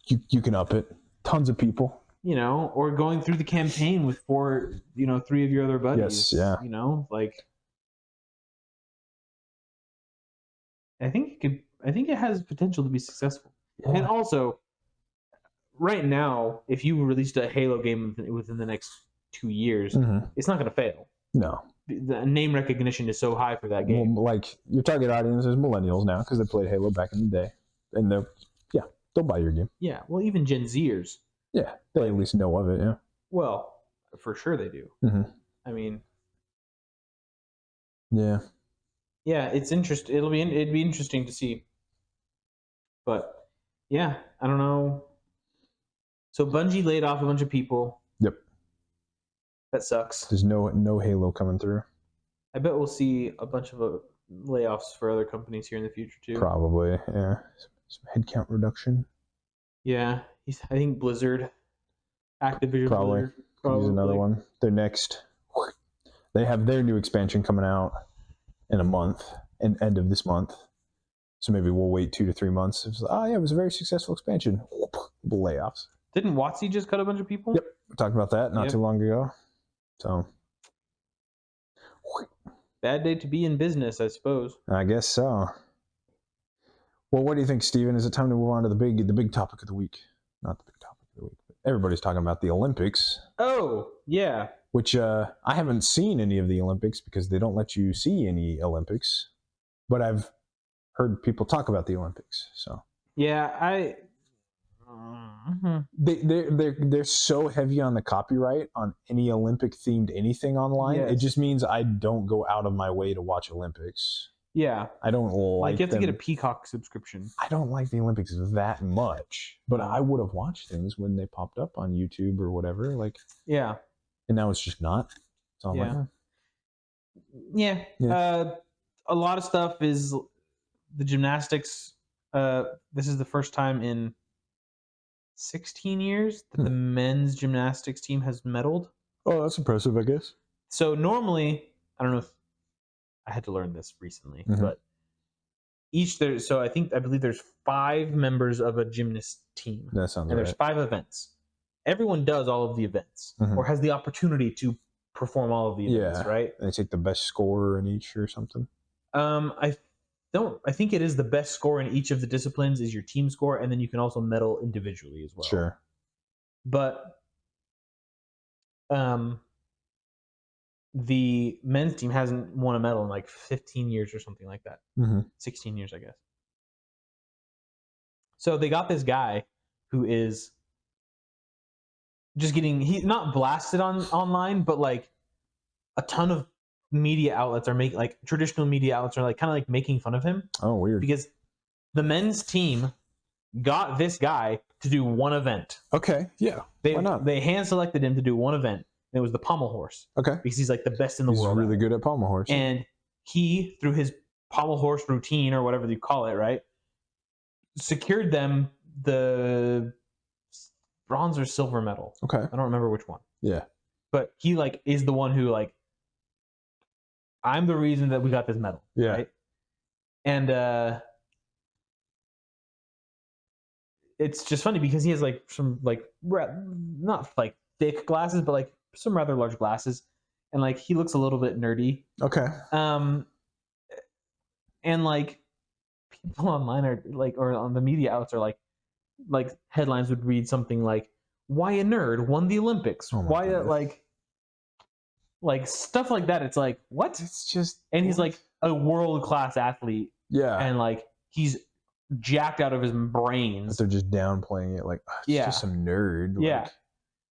you can up it. Tons of people. You know, or going through the campaign with 3 of your other buddies. Yes, yeah. You know, like I think it has potential to be successful. Yeah. And also, right now, if you released a Halo game within the next 2 years, it's not going to fail. No. The name recognition is so high for that game. Well, like your target audience is millennials now because they played Halo back in the day, and they'll buy your game. Yeah, well, even Gen Zers. Yeah, they at least know of it. Yeah. Well, for sure they do. I mean. Yeah. Yeah, it's interesting. It'd be interesting to see. But yeah, I don't know. So Bungie laid off a bunch of people. Yep. That sucks. There's no Halo coming through. I bet we'll see a bunch of layoffs for other companies here in the future too. Probably, yeah. Some headcount reduction. Yeah, I think Blizzard, Activision Blizzard. Probably. Use another one. They're next. They have their new expansion coming out in a month, and end of this month. So maybe we'll wait 2 to 3 months. It was a very successful expansion. Layoffs. Didn't WotC just cut a bunch of people? Yep, we talked about that not too long ago. So, bad day to be in business, I suppose. I guess so. Well, what do you think, Steven? Is it time to move on to the big topic of the week? Not the big topic of the week, but everybody's talking about the Olympics. Oh, yeah. Which I haven't seen any of the Olympics because they don't let you see any Olympics. But I've heard people talk about the Olympics. So yeah, they're so heavy on the copyright on any Olympic themed anything online. Yes. It just means I don't go out of my way to watch Olympics. Yeah, I don't like you have to get a Peacock subscription. I don't like the Olympics that much, but I would have watched things when they popped up on YouTube or whatever. Like, yeah, and now it's just not. So I'm a lot of stuff is the gymnastics. This is the first time in 16 years that the men's gymnastics team has medaled. Oh, that's impressive, I guess. So normally, I don't know if I had to learn this recently, but I believe there's 5 members of a gymnast team. That sounds right. And there's 5 events. Everyone does all of the events or has the opportunity to perform all of the events, right? They take the best scorer in each or something. I think it is the best score in each of the disciplines is your team score, and then you can also medal individually as well. Sure. But the men's team hasn't won a medal in like 15 years or something like that. 16 years, I guess. So they got this guy who is just he's not blasted online, but like a ton of media outlets are making, like traditional media outlets are like kind of like making fun of him. Oh, weird. Because the men's team got this guy to do one event. Okay, yeah. Why not? They hand selected him to do one event. And it was the pommel horse. Okay. Because he's like the best in the world. He's really good at pommel horse. And he, through his pommel horse routine or whatever you call it, right, secured them the bronze or silver medal. Okay. I don't remember which one. Yeah. But he like is the one who like, I'm the reason that we got this medal. Yeah. Right? And it's just funny because he has like some like not like thick glasses, but like some rather large glasses, and like he looks a little bit nerdy. Okay. And like people online are like, or on the media outlets are like headlines would read something like, "Why a nerd won the Olympics?" Why like stuff like that. It's like, what? It's just, and he's like a world-class athlete. Yeah. And like he's jacked out of his brains. But they're just downplaying it, like, he's just some nerd. Yeah. Like,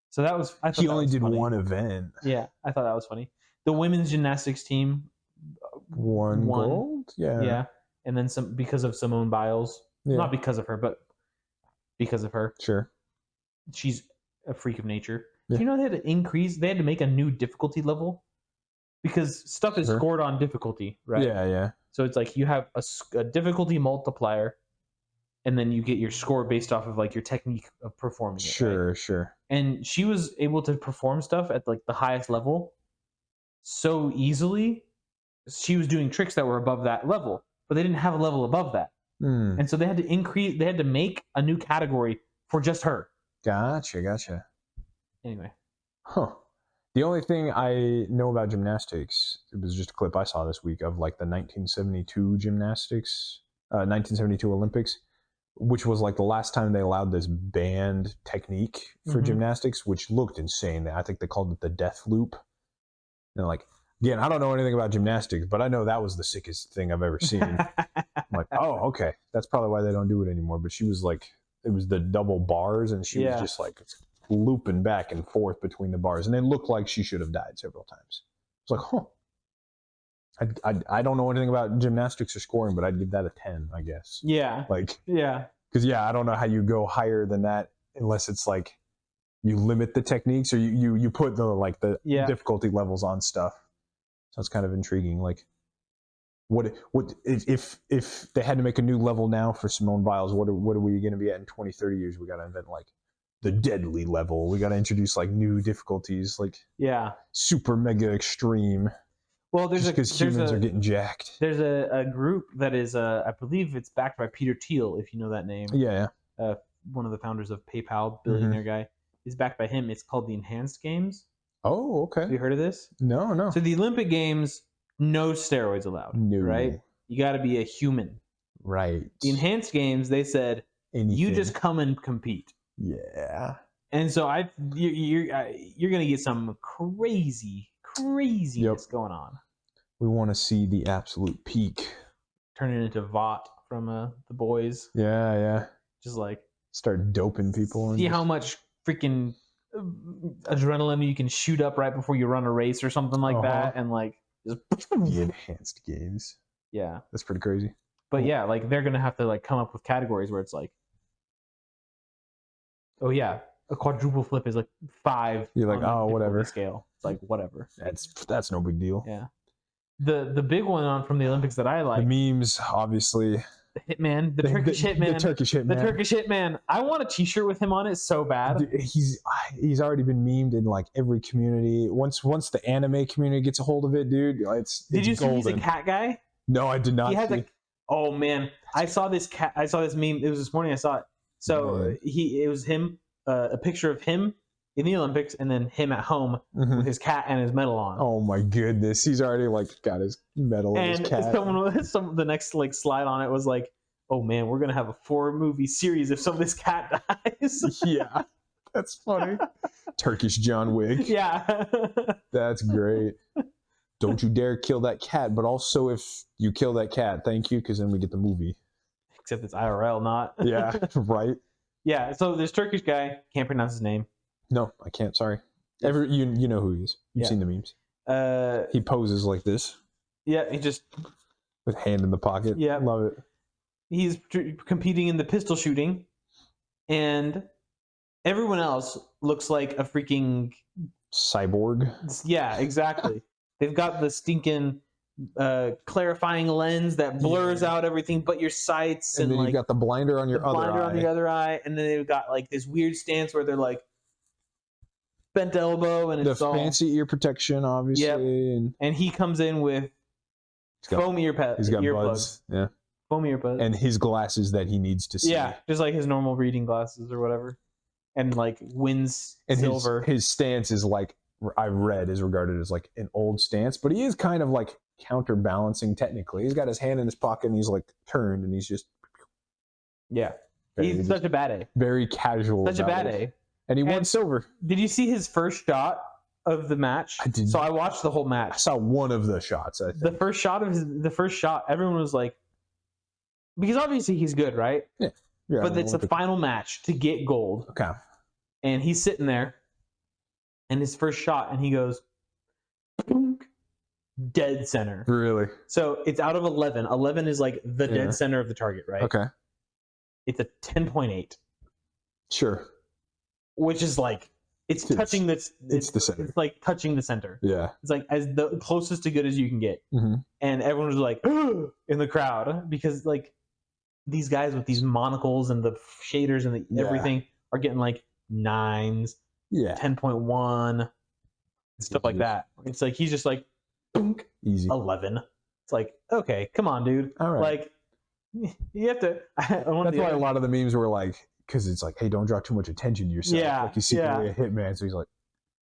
so that was. He only did one event. Yeah, I thought that was funny. The women's gymnastics team won gold. Yeah. Yeah, and then some because of Simone Biles. Yeah. Not because of her, but because of her. Sure. She's a freak of nature. Yeah. Do you know they had to make a new difficulty level? Because stuff is scored on difficulty, right? Yeah, yeah. So it's like you have a difficulty multiplier, and then you get your score based off of like your technique of performing it. Sure, right? sure. And she was able to perform stuff at like the highest level so easily. She was doing tricks that were above that level, but they didn't have a level above that. And so they had to make a new category for just her. Gotcha. Anyway. Huh. The only thing I know about gymnastics, it was just a clip I saw this week of like the 1972 Olympics, which was like the last time they allowed this banned technique for gymnastics, which looked insane. I think they called it the death loop. And like, again, I don't know anything about gymnastics, but I know that was the sickest thing I've ever seen. I'm like, oh, okay. That's probably why they don't do it anymore. But she was like, it was the double bars, and she was just like looping back and forth between the bars. And it looked like she should have died several times. It's like, I don't know anything about gymnastics or scoring, but I'd give that a 10, I guess. Yeah. Like, yeah. Because, I don't know how you go higher than that unless it's like you limit the techniques or you put the difficulty levels on stuff. So it's kind of intriguing. Like, what if they had to make a new level now for Simone Biles? What are we going to be at in 20, 30 years? We got to invent like the deadly level. We got to introduce like new difficulties, like super mega extreme. Well, because humans are getting jacked. There's a group that is I believe it's backed by Peter Thiel, if you know that name. Yeah. One of the founders of PayPal, billionaire guy, is backed by him. It's called the Enhanced Games. Oh, okay. Have you heard of this? No. So the Olympic Games, no steroids allowed. No. Right? You got to be a human. Right. The Enhanced Games, they said, you just come and compete. Yeah. And so you're going to get some craziness going on. We want to see the absolute peak. Turn it into Vought from the boys. Yeah. Just like start doping people. See how much freaking adrenaline you can shoot up right before you run a race or something like that, and like just the Enhanced Games. Yeah, that's pretty crazy. But yeah, like they're gonna have to like come up with categories where it's like, oh yeah, a quadruple flip is like 5. You're like, oh, whatever scale. It's like whatever. That's no big deal. Yeah. The big one from the Olympics that I like. The memes, obviously. The Hitman, the Turkish Hitman. The Turkish Hitman. The Turkish Hitman. I want a t-shirt with him on it so bad. Dude, he's already been memed in like every community. Once the anime community gets a hold of it, dude, it's Did you golden. see he's a cat guy? No, I did not. He has oh man, I saw this cat. I saw this meme. It was this morning. I saw it. So it was him, a picture of him in the Olympics, and then him at home with his cat and his medal on. Oh my goodness, he's already like got his medal and his cat. The next like slide on it was like, oh man, we're gonna have a 4-movie series if some of this cat dies. Yeah, that's funny. Turkish John Wick. Yeah, that's great. Don't you dare kill that cat, but also if you kill that cat, thank you, because then we get the movie. Except it's IRL, not. Yeah, right. Yeah, so this Turkish guy, can't pronounce his name. No, I can't. Sorry. You know who he is. You've seen the memes. He poses like this. Yeah, he just with hand in the pocket. Yeah, love it. He's competing in the pistol shooting, and everyone else looks like a freaking cyborg. Yeah, exactly. They've got the stinking clarifying lens that blurs out everything but your sights, and then like, you got the blinder on your other eye, and then they've got like this weird stance where they're like bent elbow, and it's the fancy ear protection, obviously. Yep. And he comes in with foam earbuds. He's got buds. Yeah. Foam earbuds. And his glasses that he needs to see. Yeah, just like his normal reading glasses or whatever. And like wins silver. His stance is like, I've read, is regarded as like an old stance, but he is kind of like counterbalancing technically. He's got his hand in his pocket and he's like turned and he's just. Yeah. He's such a bad A. Very casual. Such a bad A. And he won silver. Did you see his first shot of the match? I did. So I watched the whole match. I saw one of the shots. I think. The first shot, everyone was like, because obviously he's good, right? Yeah. But it's the final match to get gold. Okay. And he's sitting there, and his first shot, and he goes, dead center. Really? So it's out of 11. 11 is like the dead center of the target, right? Okay. It's a 10.8. Sure. Which is like, it's touching this. It's the center. It's like touching the center. Yeah. It's like as the closest to good as you can get. Mm-hmm. And everyone was like, in the crowd, because like these guys with these monocles and the shaders and everything are getting like 9s, 10.1, stuff like that. It's like, he's just like, easy 11. It's like, okay, come on, dude. All right. Like, you have to. That's why a lot of the memes were like, because it's like, hey, don't draw too much attention to yourself. Yeah. Like you see a hitman, so he's like,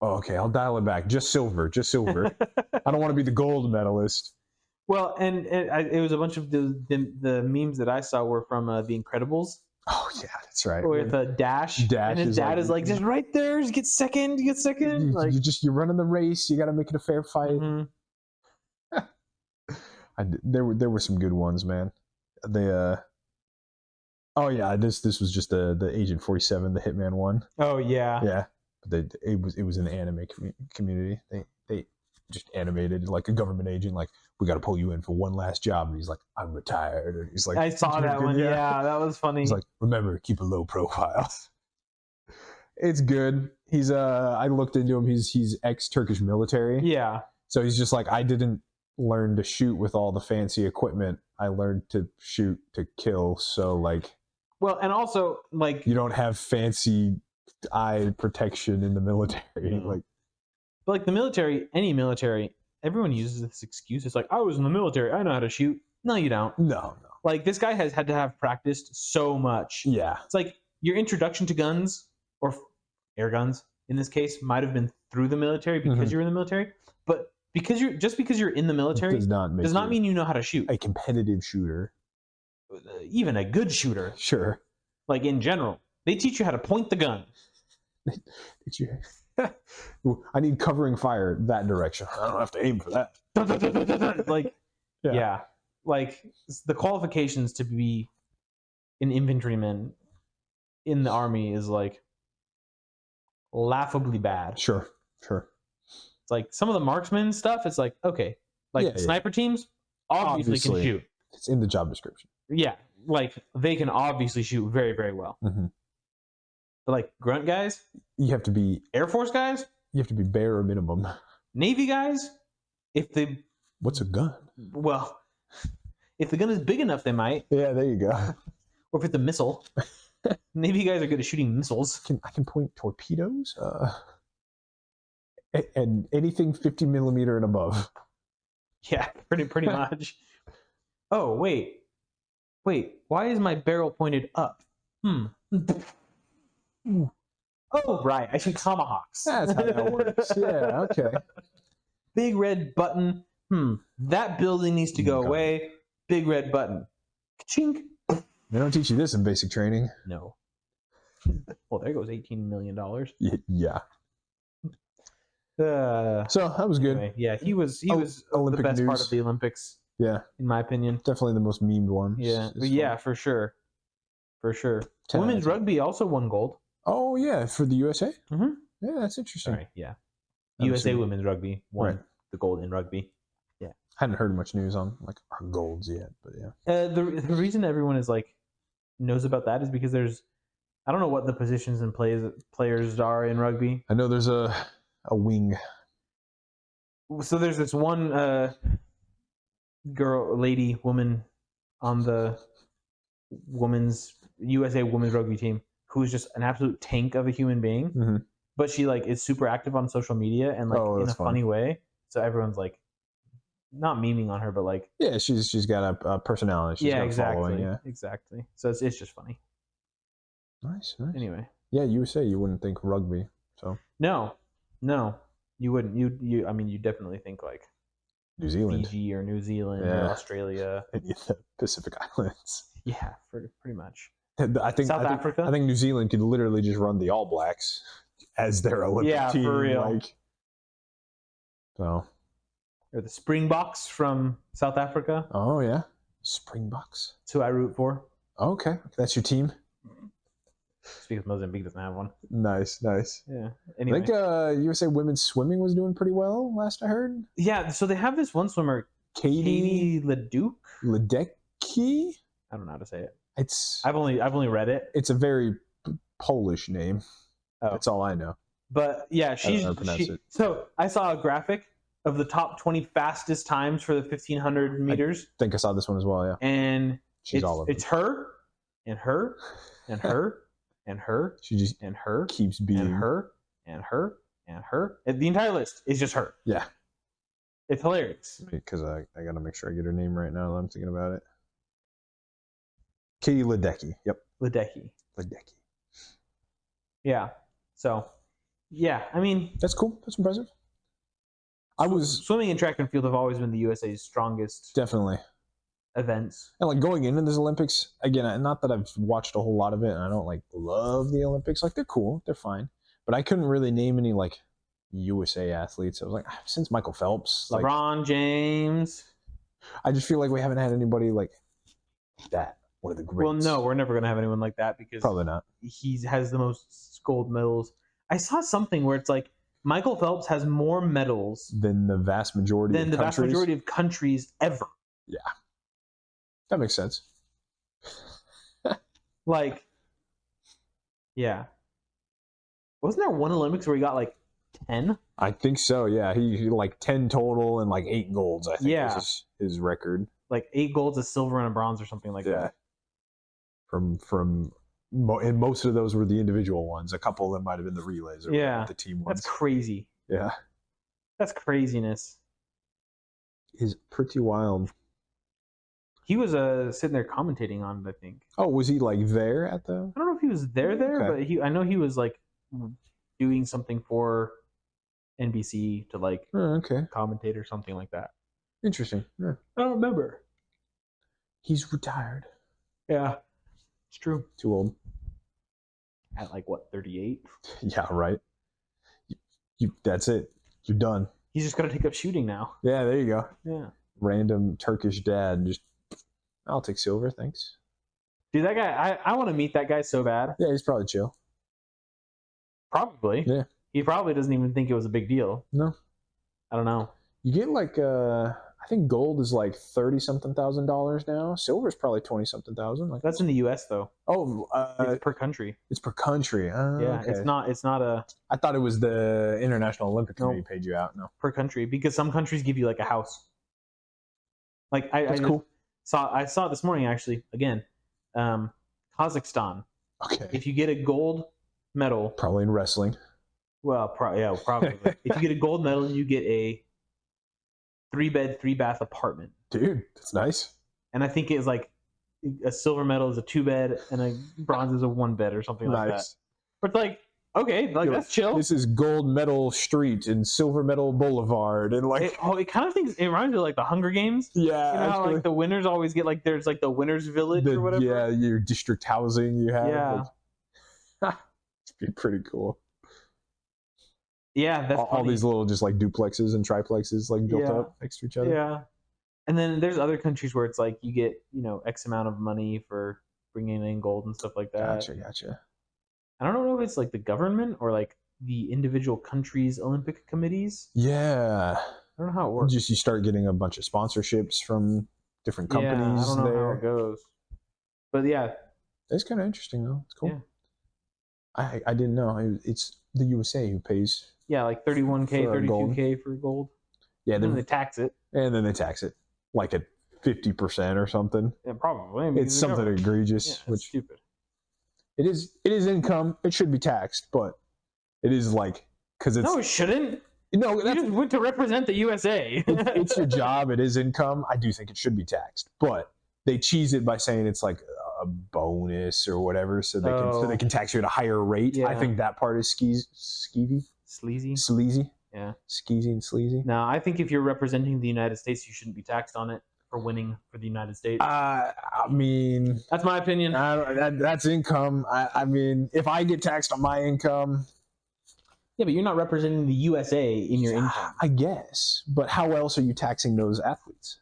oh, okay, I'll dial it back. Just silver. I don't want to be the gold medalist. Well, and it was a bunch of the memes that I saw were from The Incredibles. Oh yeah, that's right. With Dash, and his dad is like, just right there, just get second. Like, you're running the race. You got to make it a fair fight. Mm-hmm. There were some good ones, man. Oh yeah, this was just the Agent 47, the Hitman one. Oh yeah, yeah. But it was an anime community. They just animated like a government agent, like, we got to pull you in for one last job, and he's like, I'm retired. Or he's like, I saw that one. Yeah, that was funny. He's like, remember, keep a low profile. It's good. He's I looked into him. He's ex-Turkish military. Yeah. So he's just like, I didn't learn to shoot with all the fancy equipment. I learned to shoot to kill. So like, well, and also like, you don't have fancy eye protection in the military. Like, but like the military, any military, everyone uses this excuse. It's like, I was in the military, I know how to shoot. No, you don't. No. Like, this guy has had to have practiced so much. Yeah. It's like your introduction to guns, or air guns in this case, might have been through the military because you're in the military. But because you're in the military does not mean you know how to shoot. A competitive shooter. Even a good shooter. Sure. Like, in general, they teach you how to point the gun. I need covering fire that direction. I don't have to aim for that. Like, yeah. Like, the qualifications to be an infantryman in the army is like laughably bad. Sure. It's like some of the marksman stuff. It's like, okay, like sniper teams obviously can shoot. It's in the job description. Yeah, like they can obviously shoot very, very well. Mm-hmm. But like grunt guys, you have to be Air Force guys. You have to be bare minimum. Navy guys, what's a gun? Well, if the gun is big enough, they might. Yeah, there you go. Or if it's a missile. Navy guys are good at shooting missiles. I can point torpedoes. And anything 50 millimeter and above. Yeah, pretty much. Oh, wait. Why is my barrel pointed up? Oh, right. I shoot tomahawks. That's how that works. Yeah, okay. Big red button. That building needs to go away. Big red button. Ka-chink. They don't teach you this in basic training. No. Well, there goes $18 million. Yeah. So that was good. Anyway, yeah, he was Olympic the best news. part of the Olympics. Yeah, in my opinion, definitely the most memed one. Yeah, yeah, for sure. Women's rugby also won gold. Oh yeah, for the USA. Mm-hmm. Yeah, that's interesting. Right, yeah, USA women's rugby won the gold in rugby. Yeah, hadn't heard much news on like our golds yet, but yeah. The reason everyone is like knows about that is because I don't know what the positions and players are in rugby. I know there's a wing. So there's this one woman on the USA women's rugby team who is just an absolute tank of a human being. Mm-hmm. But she like is super active on social media and like in a funny way. So everyone's like not memeing on her, but like she's got a personality. She's got exactly. Following, exactly. So it's just funny. Nice. Anyway. Yeah, USA. You wouldn't think rugby. So no, you wouldn't. You definitely think like New Zealand, Fiji or New Zealand or Australia, any of the Pacific Islands. Yeah, pretty much. I think South Africa. I think New Zealand could literally just run the All Blacks as their Olympic team. Yeah, for real. So, or the Springboks from South Africa. Oh yeah, Springboks. That's who I root for. Okay, that's your team. Because Mozambique doesn't have one. Nice. Yeah. Anyway. I think USA women's swimming was doing pretty well last I heard. Yeah, so they have this one swimmer, Katie Leduc. Ledecky? I don't know how to say it. I've only read it. It's a very Polish name. Oh. That's all I know. But yeah, so I saw a graphic of the top 20 fastest times for the 1500 meters. I think I saw this one as well, yeah. And she's all of them. It's her and her and her and her. She just and her keeps being and her and her and her. And the entire list is just her. Yeah. It's hilarious. Because I got to make sure I get her name right now that I'm thinking about it. Katie Ledecky. Yep. Ledecky. Yeah. So, yeah, I mean... That's cool. That's impressive. Swimming and track and field have always been the USA's strongest... Definitely. ...events. And, like, going into this Olympics, again, not that I've watched a whole lot of it, and I don't, like, love the Olympics. Like, they're cool. They're fine. But I couldn't really name any, like, USA athletes. I was like, since Michael Phelps. LeBron James. I just feel like we haven't had anybody like that. One of the greats. Well, no, we're never going to have anyone like that because probably not. He has the most gold medals. I saw something where it's like Michael Phelps has more medals than the vast majority of countries ever. Yeah. That makes sense. Like, yeah. Wasn't there one Olympics where he got like 10? I think so, yeah. He like 10 total and like 8 golds, I think was his record. Like 8 golds, a silver, and a bronze or something like that. And most of those were the individual ones. A couple of them might have been the relays or the team ones. That's crazy. Yeah. That's craziness. Is pretty wild. He was sitting there commentating on it, I think. Oh, was he like there at the... I don't know if he was there, but I know he was like doing something for NBC to like commentate or something like that. Interesting. Yeah. I don't remember. He's retired. Yeah, it's true. Too old. At like what, 38? Yeah, right. You that's it. You're done. He's just got to take up shooting now. Yeah, there you go. Yeah. Random Turkish dad just, I'll take silver, thanks. Dude, that guy, I want to meet that guy so bad. Yeah, he's probably chill. Probably. Yeah. He probably doesn't even think it was a big deal. No. I don't know. You get like, I think gold is like $30-something thousand now. Silver is probably 20-something thousand. Like that's in the U.S. though. Oh, it's per country. It's per country. Yeah, okay. It's not a. I thought it was the International Olympic Committee paid you out. No, per country, because some countries give you like a house. Like that's cool. I saw it this morning actually. Again, Kazakhstan. Okay. If you get a gold medal, probably in wrestling. Well, probably. If you get a gold medal, you get a 3-bed, 3-bath apartment. Dude, that's nice. And I think it's like a silver medal is a 2-bed and a bronze is a 1-bed or something like that. But like, okay, like that's chill. This is Gold Medal Street and Silver Medal Boulevard, and like it kind of it reminds me of like the Hunger Games. Yeah, you know how like the winners always get like there's like the winners village or whatever. Yeah, your district housing you have. Yeah, like, it'd be pretty cool. Yeah, that's all these little just like duplexes and triplexes like built up next to each other. Yeah, and then there's other countries where it's like you get X amount of money for bringing in gold and stuff like that. Gotcha. I don't know if it's like the government or like the individual countries' Olympic committees. Yeah, I don't know how it works. Just you start getting a bunch of sponsorships from different companies. I don't know how it goes, but yeah, it's kind of interesting though. It's cool. Yeah. I didn't know it's the USA who pays. Yeah, like 31K, 32K for gold. Yeah, then they tax it. And then they tax it like at 50% or something. Yeah, probably. It's something egregious, which stupid. It is income. It should be taxed, but it is like because it's no, it shouldn't. No, you just went to represent the USA. it's your job. It is income. I do think it should be taxed, but they cheese it by saying it's like a bonus or whatever, so they can tax you at a higher rate. Yeah. I think that part is sleazy. Yeah, skeezy and sleazy. No, I think if you're representing the United States, you shouldn't be taxed on it for winning for the United States. I mean, that's my opinion. That's income. I mean, if I get taxed on my income. Yeah, but you're not representing the USA in your income. I guess. But how else are you taxing those athletes?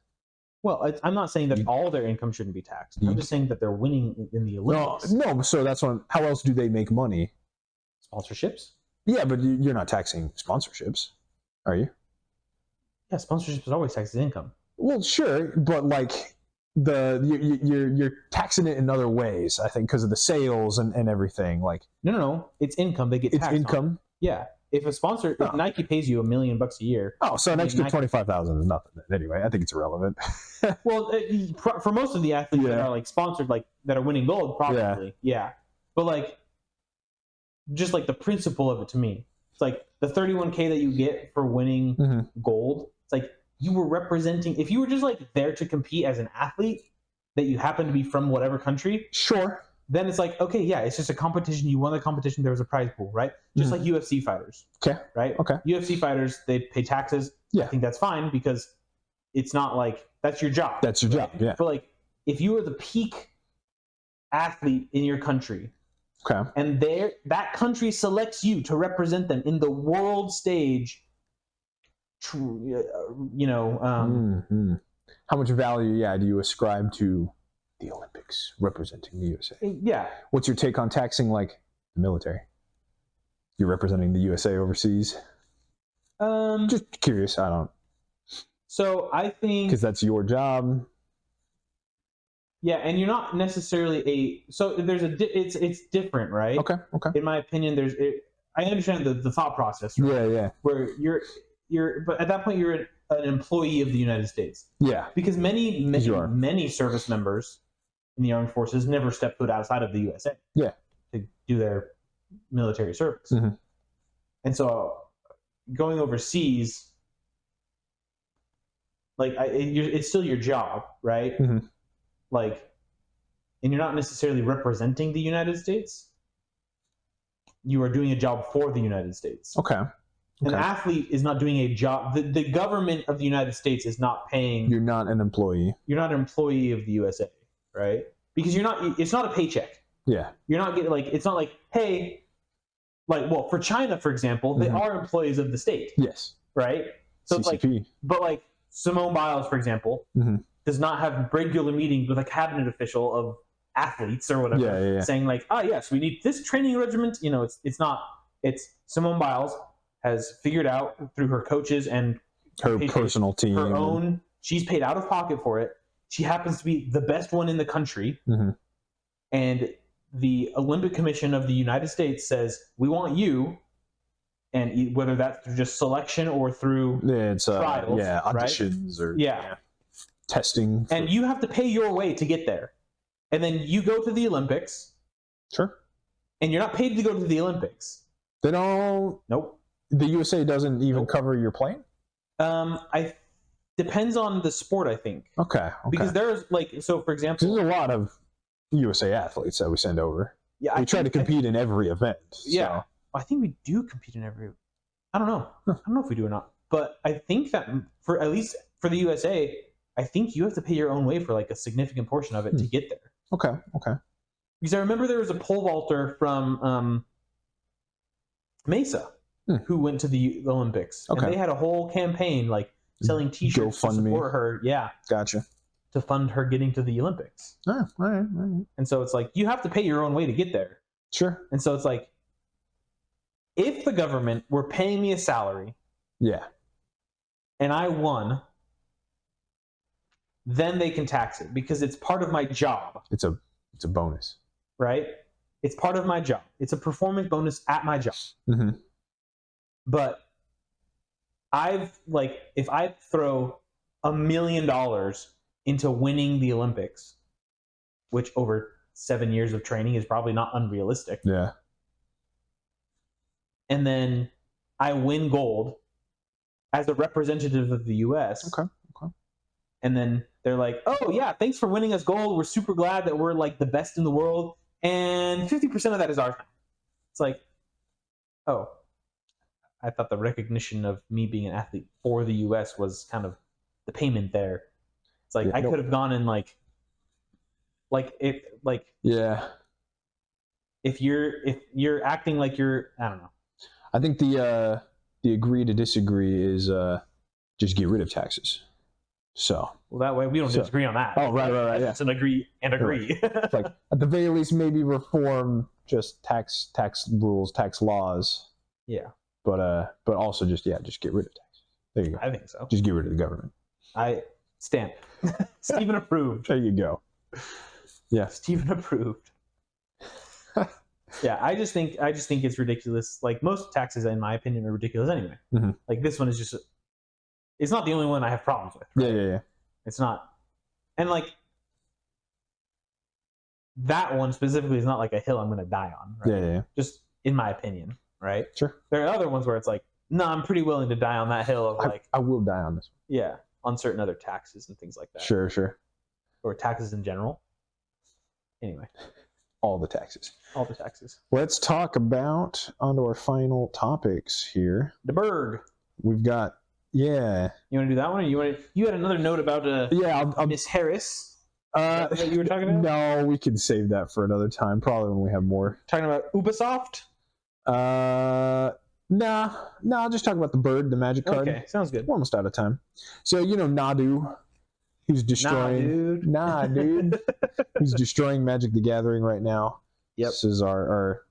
Well, I'm not saying that all their income shouldn't be taxed. I'm just saying that they're winning in the Olympics. No. So that's one. How else do they make money? Sponsorships. Yeah, but you're not taxing sponsorships, are you? Yeah, sponsorships is always taxed as income. Well, sure, but like you're taxing it in other ways. I think because of the sales and everything. Like no, it's income. They get taxed. It's income. On. Yeah. If Nike pays you $1 million a year. Oh, so an extra 25,000 is nothing. Anyway, I think it's irrelevant. Well, for most of the athletes that are like sponsored, like that are winning gold, probably, yeah. But like, just like the principle of it to me, it's like the 31K that you get for winning gold. It's like you were representing. If you were just like there to compete as an athlete, that you happen to be from whatever country, sure. Then it's like, okay, yeah, it's just a competition. You won the competition. There was a prize pool, right? Just like UFC fighters. Okay. Right? Okay. UFC fighters, they pay taxes. Yeah. I think that's fine because it's not like that's your job. That's your job, yeah. But like, if you were the peak athlete in your country, okay, and that country selects you to represent them in the world stage, you know, how much value, do you ascribe to the Olympics representing the USA? Yeah. What's your take on taxing like the military? You're representing the USA overseas? Just curious. I don't. So I think because that's your job. Yeah, and you're not necessarily it's different, right? Okay. In my opinion, I understand the thought process. Right? Yeah. Where but at that point you're an employee of the United States. Yeah. Because many service members in the armed forces never step foot outside of the USA. Yeah. To do their military service. And so going overseas, like it's still your job, right? Like, and you're not necessarily representing the United States. You are doing a job for the United States. Okay. An athlete is not doing a job. The government of the United States is not paying. You're not an employee. You're not an employee of the USA, right? Because you're not. It's not a paycheck. Yeah. You're not getting like. It's not like, hey, like, well, for China, for example, they are employees of the state. Yes. Right. So CCP. it's like, but like Simone Biles, for example, does not have regular meetings with a cabinet official of athletes or whatever, saying like, oh yes, we need this training regiment. You know, it's not. It's Simone Biles has figured out through her coaches and her personal team, her own. She's paid out of pocket for it. She happens to be the best one in the country, and the Olympic Commission of the United States says we want you. And whether that's through just selection or through trials, auditions, right? Or testing, and you have to pay your way to get there, and then you go to the Olympics. Sure. And you're not paid to go to the Olympics. They don't. Nope. The USA doesn't even cover your plane. Depends on the sport, I think. Okay. Because there's for example, there's a lot of USA athletes that we send over. Yeah, we try to compete in every event. Yeah. So. I think we do compete in every. I don't know. I don't know if we do or not. But I think that for at least for the USA, I think you have to pay your own way for like a significant portion of it to get there. Okay. Because I remember there was a pole vaulter from Mesa who went to the Olympics, and they had a whole campaign like selling T-shirts to support her. Yeah, gotcha. To fund her getting to the Olympics. All right. And so it's like you have to pay your own way to get there. Sure. And so it's like, if the government were paying me a salary, and I won, then they can tax it because it's part of my job. It's a bonus, right? It's part of my job. It's a performance bonus at my job. But if I throw $1 million into winning the Olympics, which over 7 years of training is probably not unrealistic. Yeah. And then I win gold as a representative of the U.S. Okay. And then they're like, oh, yeah, thanks for winning us gold. We're super glad that we're like the best in the world. And 50% of that is ours. It's like, oh, I thought the recognition of me being an athlete for the U.S. was kind of the payment there. It's like I could have gone and if you're acting like you're, I don't know. I think the agree to disagree is just get rid of taxes. So Well, that way we don't disagree on that. Oh, right. It's an agree and agree. It's like at the very least, maybe reform just tax rules, tax laws. Yeah. But also just get rid of taxes. There you go. I think so. Just get rid of the government. I stand. Stephen approved. There you go. Yeah. Stephen approved. Yeah, I just think it's ridiculous. Like most taxes, in my opinion, are ridiculous anyway. Mm-hmm. Like this one is just, it's not the only one I have problems with. Right? Yeah. It's not, and like that one specifically is not like a hill I'm going to die on. Right? Yeah. Just in my opinion, right? Sure. There are other ones where it's like, no, I'm pretty willing to die on that hill of like, I will die on this one. Yeah, on certain other taxes and things like that. Sure. Or taxes in general. Anyway. All the taxes. Let's talk about onto our final topics here. The Berg. We've got You want to do that one, or you had another note about Miss Harris. That you were talking about? No, we can save that for another time. Probably when we have more. Talking about Ubisoft. Nah. I'll just talk about the bird, the magic card. Okay, sounds good. We're almost out of time. So Nadu. He's destroying. Nah, dude. He's destroying Magic the Gathering right now. Yep. This is our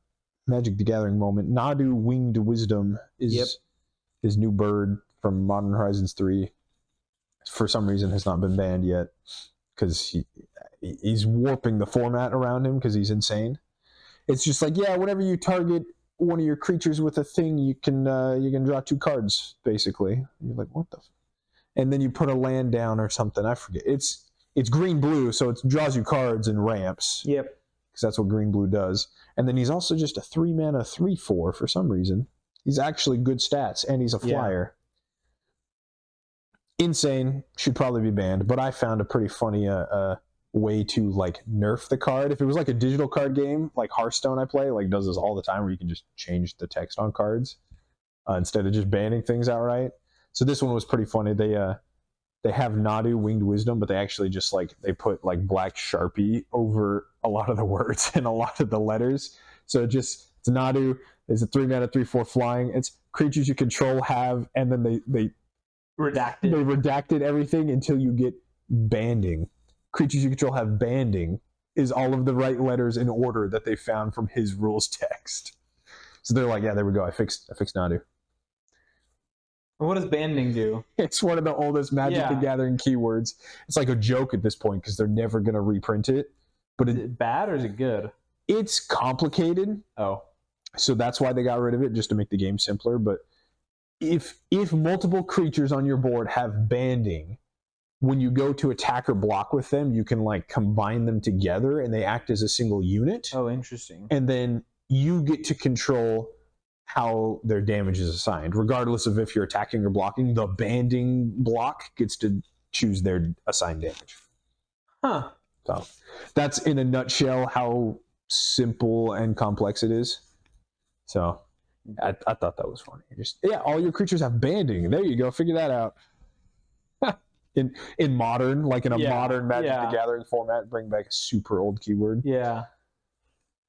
Magic the Gathering moment. Nadu Winged Wisdom is his new bird from Modern Horizons 3. For some reason, has not been banned yet because he's warping the format around him because he's insane. It's just like, whenever you target one of your creatures with a thing, you can draw 2 cards basically. And you're like, what the. And then you put a land down or something. I forget. It's green-blue, so it draws you cards and ramps. Yep. Because that's what green-blue does. And then he's also just a 3-mana 3/4 for some reason. He's actually good stats, and he's a flyer. Yeah. Insane. Should probably be banned. But I found a pretty funny way to like nerf the card. If it was like a digital card game, like Hearthstone I play, like does this all the time, where you can just change the text on cards instead of just banning things outright. So this one was pretty funny. They have Nadu Winged Wisdom, but they actually just they put like black Sharpie over a lot of the words and a lot of the letters. So it's Nadu. It's a 3-mana 3/4 flying. It's creatures you control have, and then they redacted. They redacted everything until you get banding. Creatures you control have banding is all of the right letters in order that they found from his rules text. So they're like, there we go. I fixed Nadu. What does banding do? It's one of the oldest Magic the Gathering keywords. It's like a joke at this point because they're never going to reprint it. But is it bad or is it good? It's complicated. Oh. So that's why they got rid of it, just to make the game simpler. But if multiple creatures on your board have banding, when you go to attack or block with them, you can combine them together and they act as a single unit. Oh, interesting. And then you get to control how their damage is assigned, regardless of if you're attacking or blocking. The banding block gets to choose their assigned damage. Huh. So that's in a nutshell how simple and complex it is. So I thought that was funny. All your creatures have banding. There you go. Figure that out. in modern, modern Magic the Gathering format, bring back a super old keyword. Yeah.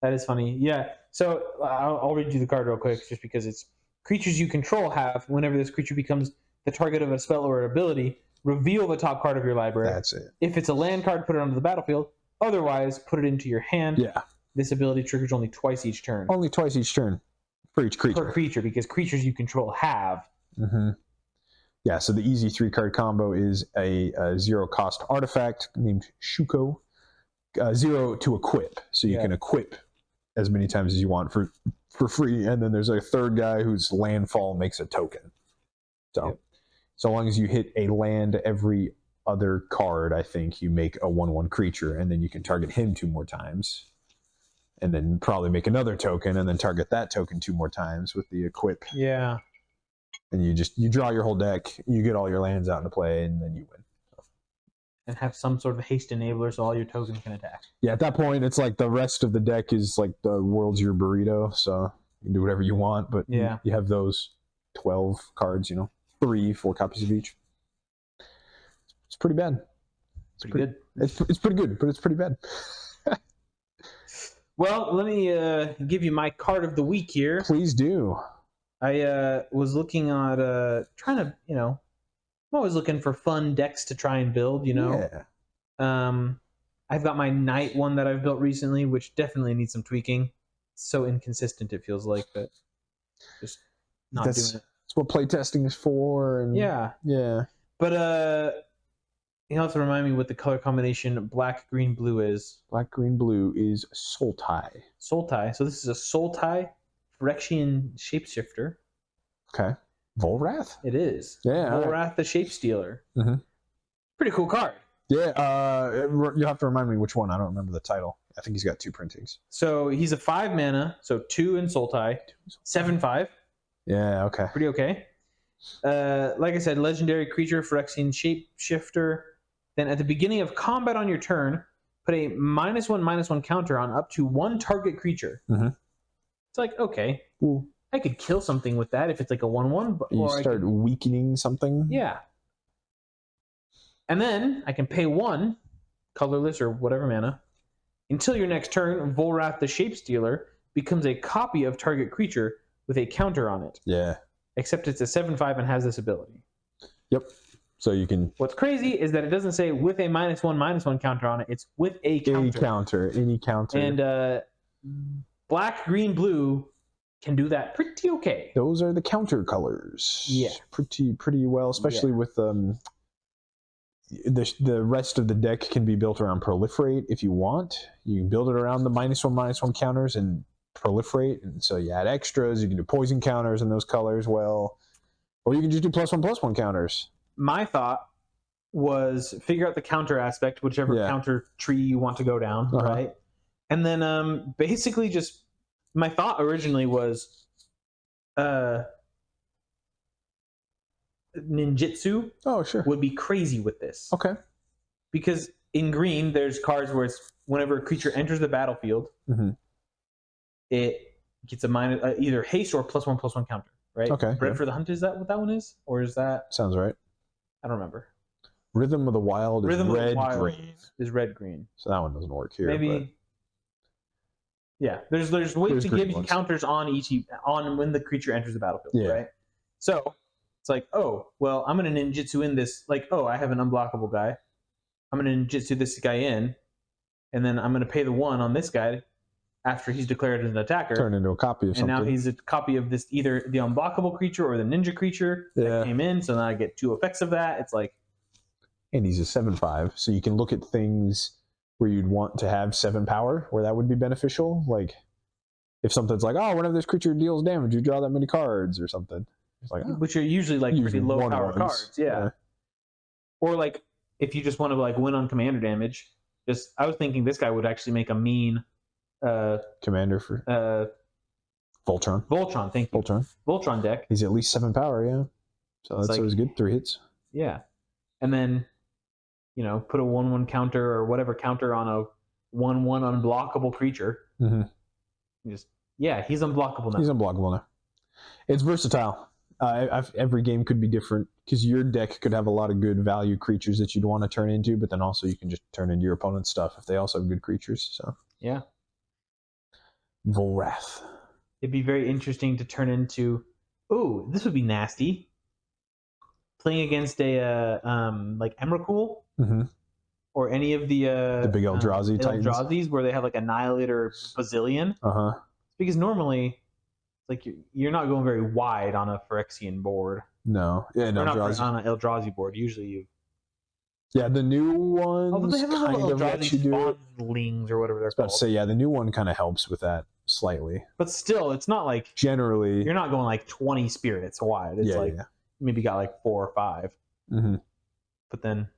That is funny. Yeah. So I'll read you the card real quick, just because it's creatures you control have, whenever this creature becomes the target of a spell or an ability, reveal the top card of your library. That's it. If it's a land card, put it onto the battlefield. Otherwise, put it into your hand. Yeah. This ability triggers only twice each turn. Only twice each turn for each creature. Per creature, because creatures you control have. Mm-hmm. Yeah, so the easy 3-card combo is a 0-cost artifact named Shuko. 0 to equip. So you can equip as many times as you want for free, and then there's a third guy whose landfall makes a token. So so long as you hit a land every other card, I think you make a 1/1 creature, and then you can target him 2 more times, and then probably make another token, and then target that token 2 more times with the equip. Yeah. And you draw your whole deck, you get all your lands out into play, and then you win. And have some sort of haste enabler so all your tokens can attack. Yeah, at that point, it's like the rest of the deck is like the world's your burrito, so you can do whatever you want, but you have those 12 cards, 3-4 copies of each. It's pretty bad. It's pretty good. It's pretty good, but it's pretty bad. Well, let me give you my card of the week here. Please do. I was looking at trying to, I'm always looking for fun decks to try and build, you know? Yeah. I've got my Knight one that I've built recently, which definitely needs some tweaking. It's so inconsistent, it feels like, that just not doing it. That's what playtesting is for. And yeah. But you have to remind me what the color combination black, green, blue is. Black, green, blue is Sultai. Sultai. So this is a Sultai Phyrexian Shapeshifter. Okay. Volrath? It is. Yeah. Volrath the Shapestealer. Pretty cool card. Yeah, you'll have to remind me which one. I don't remember the title. I think he's got 2 printings. So he's a 5 mana, so 2 in Sultai, 7/5. Yeah, okay. Pretty okay. Like I said, legendary creature, Phyrexian Shapeshifter. Then at the beginning of combat on your turn, put a -1/-1 counter on up to 1 target creature. It's like, okay, I could kill something with that if it's like a 1/1. You start weakening something? Yeah. And then I can pay 1, colorless or whatever mana. Until your next turn, Volrath the Shapestealer becomes a copy of target creature with a counter on it. Yeah. Except it's a 7/5 and has this ability. Yep. So you can... What's crazy is that it doesn't say with a -1/-1 counter on it. It's with a counter. Any counter. And black, green, blue can do that pretty okay. Those are the counter colors. Yeah. Pretty well, especially with... The rest of the deck can be built around proliferate if you want. You can build it around the -1/-1 counters and proliferate, and so you add extras. You can do poison counters in those colors well, or you can just do +1/+1 counters. My thought was figure out the counter aspect, whichever counter tree you want to go down, right? And then basically just my thought originally was ninjutsu would be crazy with this. Okay. Because in green, there's cards where it's whenever a creature enters the battlefield, it gets a either haste or +1/+1 counter, right? Okay. Bread for the Hunt, is that what that one is? Or is that... Sounds right. I don't remember. Rhythm of the Wild is red-green. Is red-green. So that one doesn't work here. Maybe... But... Yeah, there's ways to give you counters on when the creature enters the battlefield, right? So... It's like, oh, well, I'm going to ninjutsu in this. Like, oh, I have an unblockable guy. I'm going to ninjutsu this guy in. And then I'm going to pay the 1 on this guy after he's declared as an attacker. Turn into a copy of something. And now he's a copy of this, either the unblockable creature or the ninja creature that came in. So now I get 2 effects of that. It's like... And he's a 7/5. So you can look at things where you'd want to have 7 power, where that would be beneficial. Like, if something's like, oh, whenever this creature deals damage, you draw that many cards or something. Like, which are usually like pretty low power cards, yeah. Or like if you just want to like win on commander damage, I was thinking this guy would actually make a mean commander for Voltron. Voltron, thank you. Voltron deck. He's at least 7 power, yeah. So that's always good. 3 hits. Yeah, and then put a 1/1 counter or whatever counter on a 1/1 unblockable creature. He's unblockable now. He's unblockable now. It's versatile. Every game could be different because your deck could have a lot of good value creatures that you'd want to turn into, but then also you can just turn into your opponent's stuff if they also have good creatures. So yeah, Volrath. It'd be very interesting to turn into. Oh, this would be nasty. Playing against a like Emrakul or any of the big Eldrazi Eldrazi's where they have like Annihilator Bazillion. Because normally. Like you're not going very wide on a Phyrexian board. No, not on an Eldrazi board. Usually you. Yeah, the new ones although they have kind of let you do it. Lings or whatever they're called. So yeah, the new one kind of helps with that slightly. But still, it's not like generally you're not going like 20 spirits wide. It's maybe got like 4 or 5. But then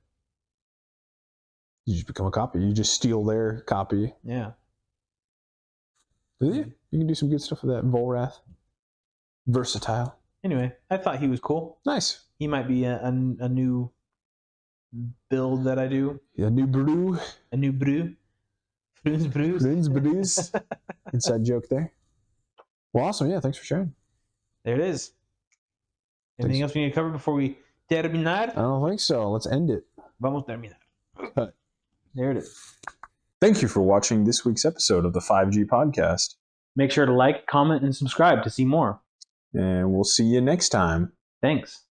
you just become a copy. You just steal their copy. Yeah. Yeah, you can do some good stuff with that Volrath. Versatile. Anyway, I thought he was cool. Nice. He might be a new build that I do. A new brew. A new brew. Fruins brews. Fruins brews. Inside joke there. Well, awesome. Yeah, thanks for sharing. There it is. Anything else we need to cover before we terminar? I don't think so. Let's end it. Vamos terminar. There it is. Thank you for watching this week's episode of the 5G Podcast. Make sure to like, comment, and subscribe to see more. And we'll see you next time. Thanks.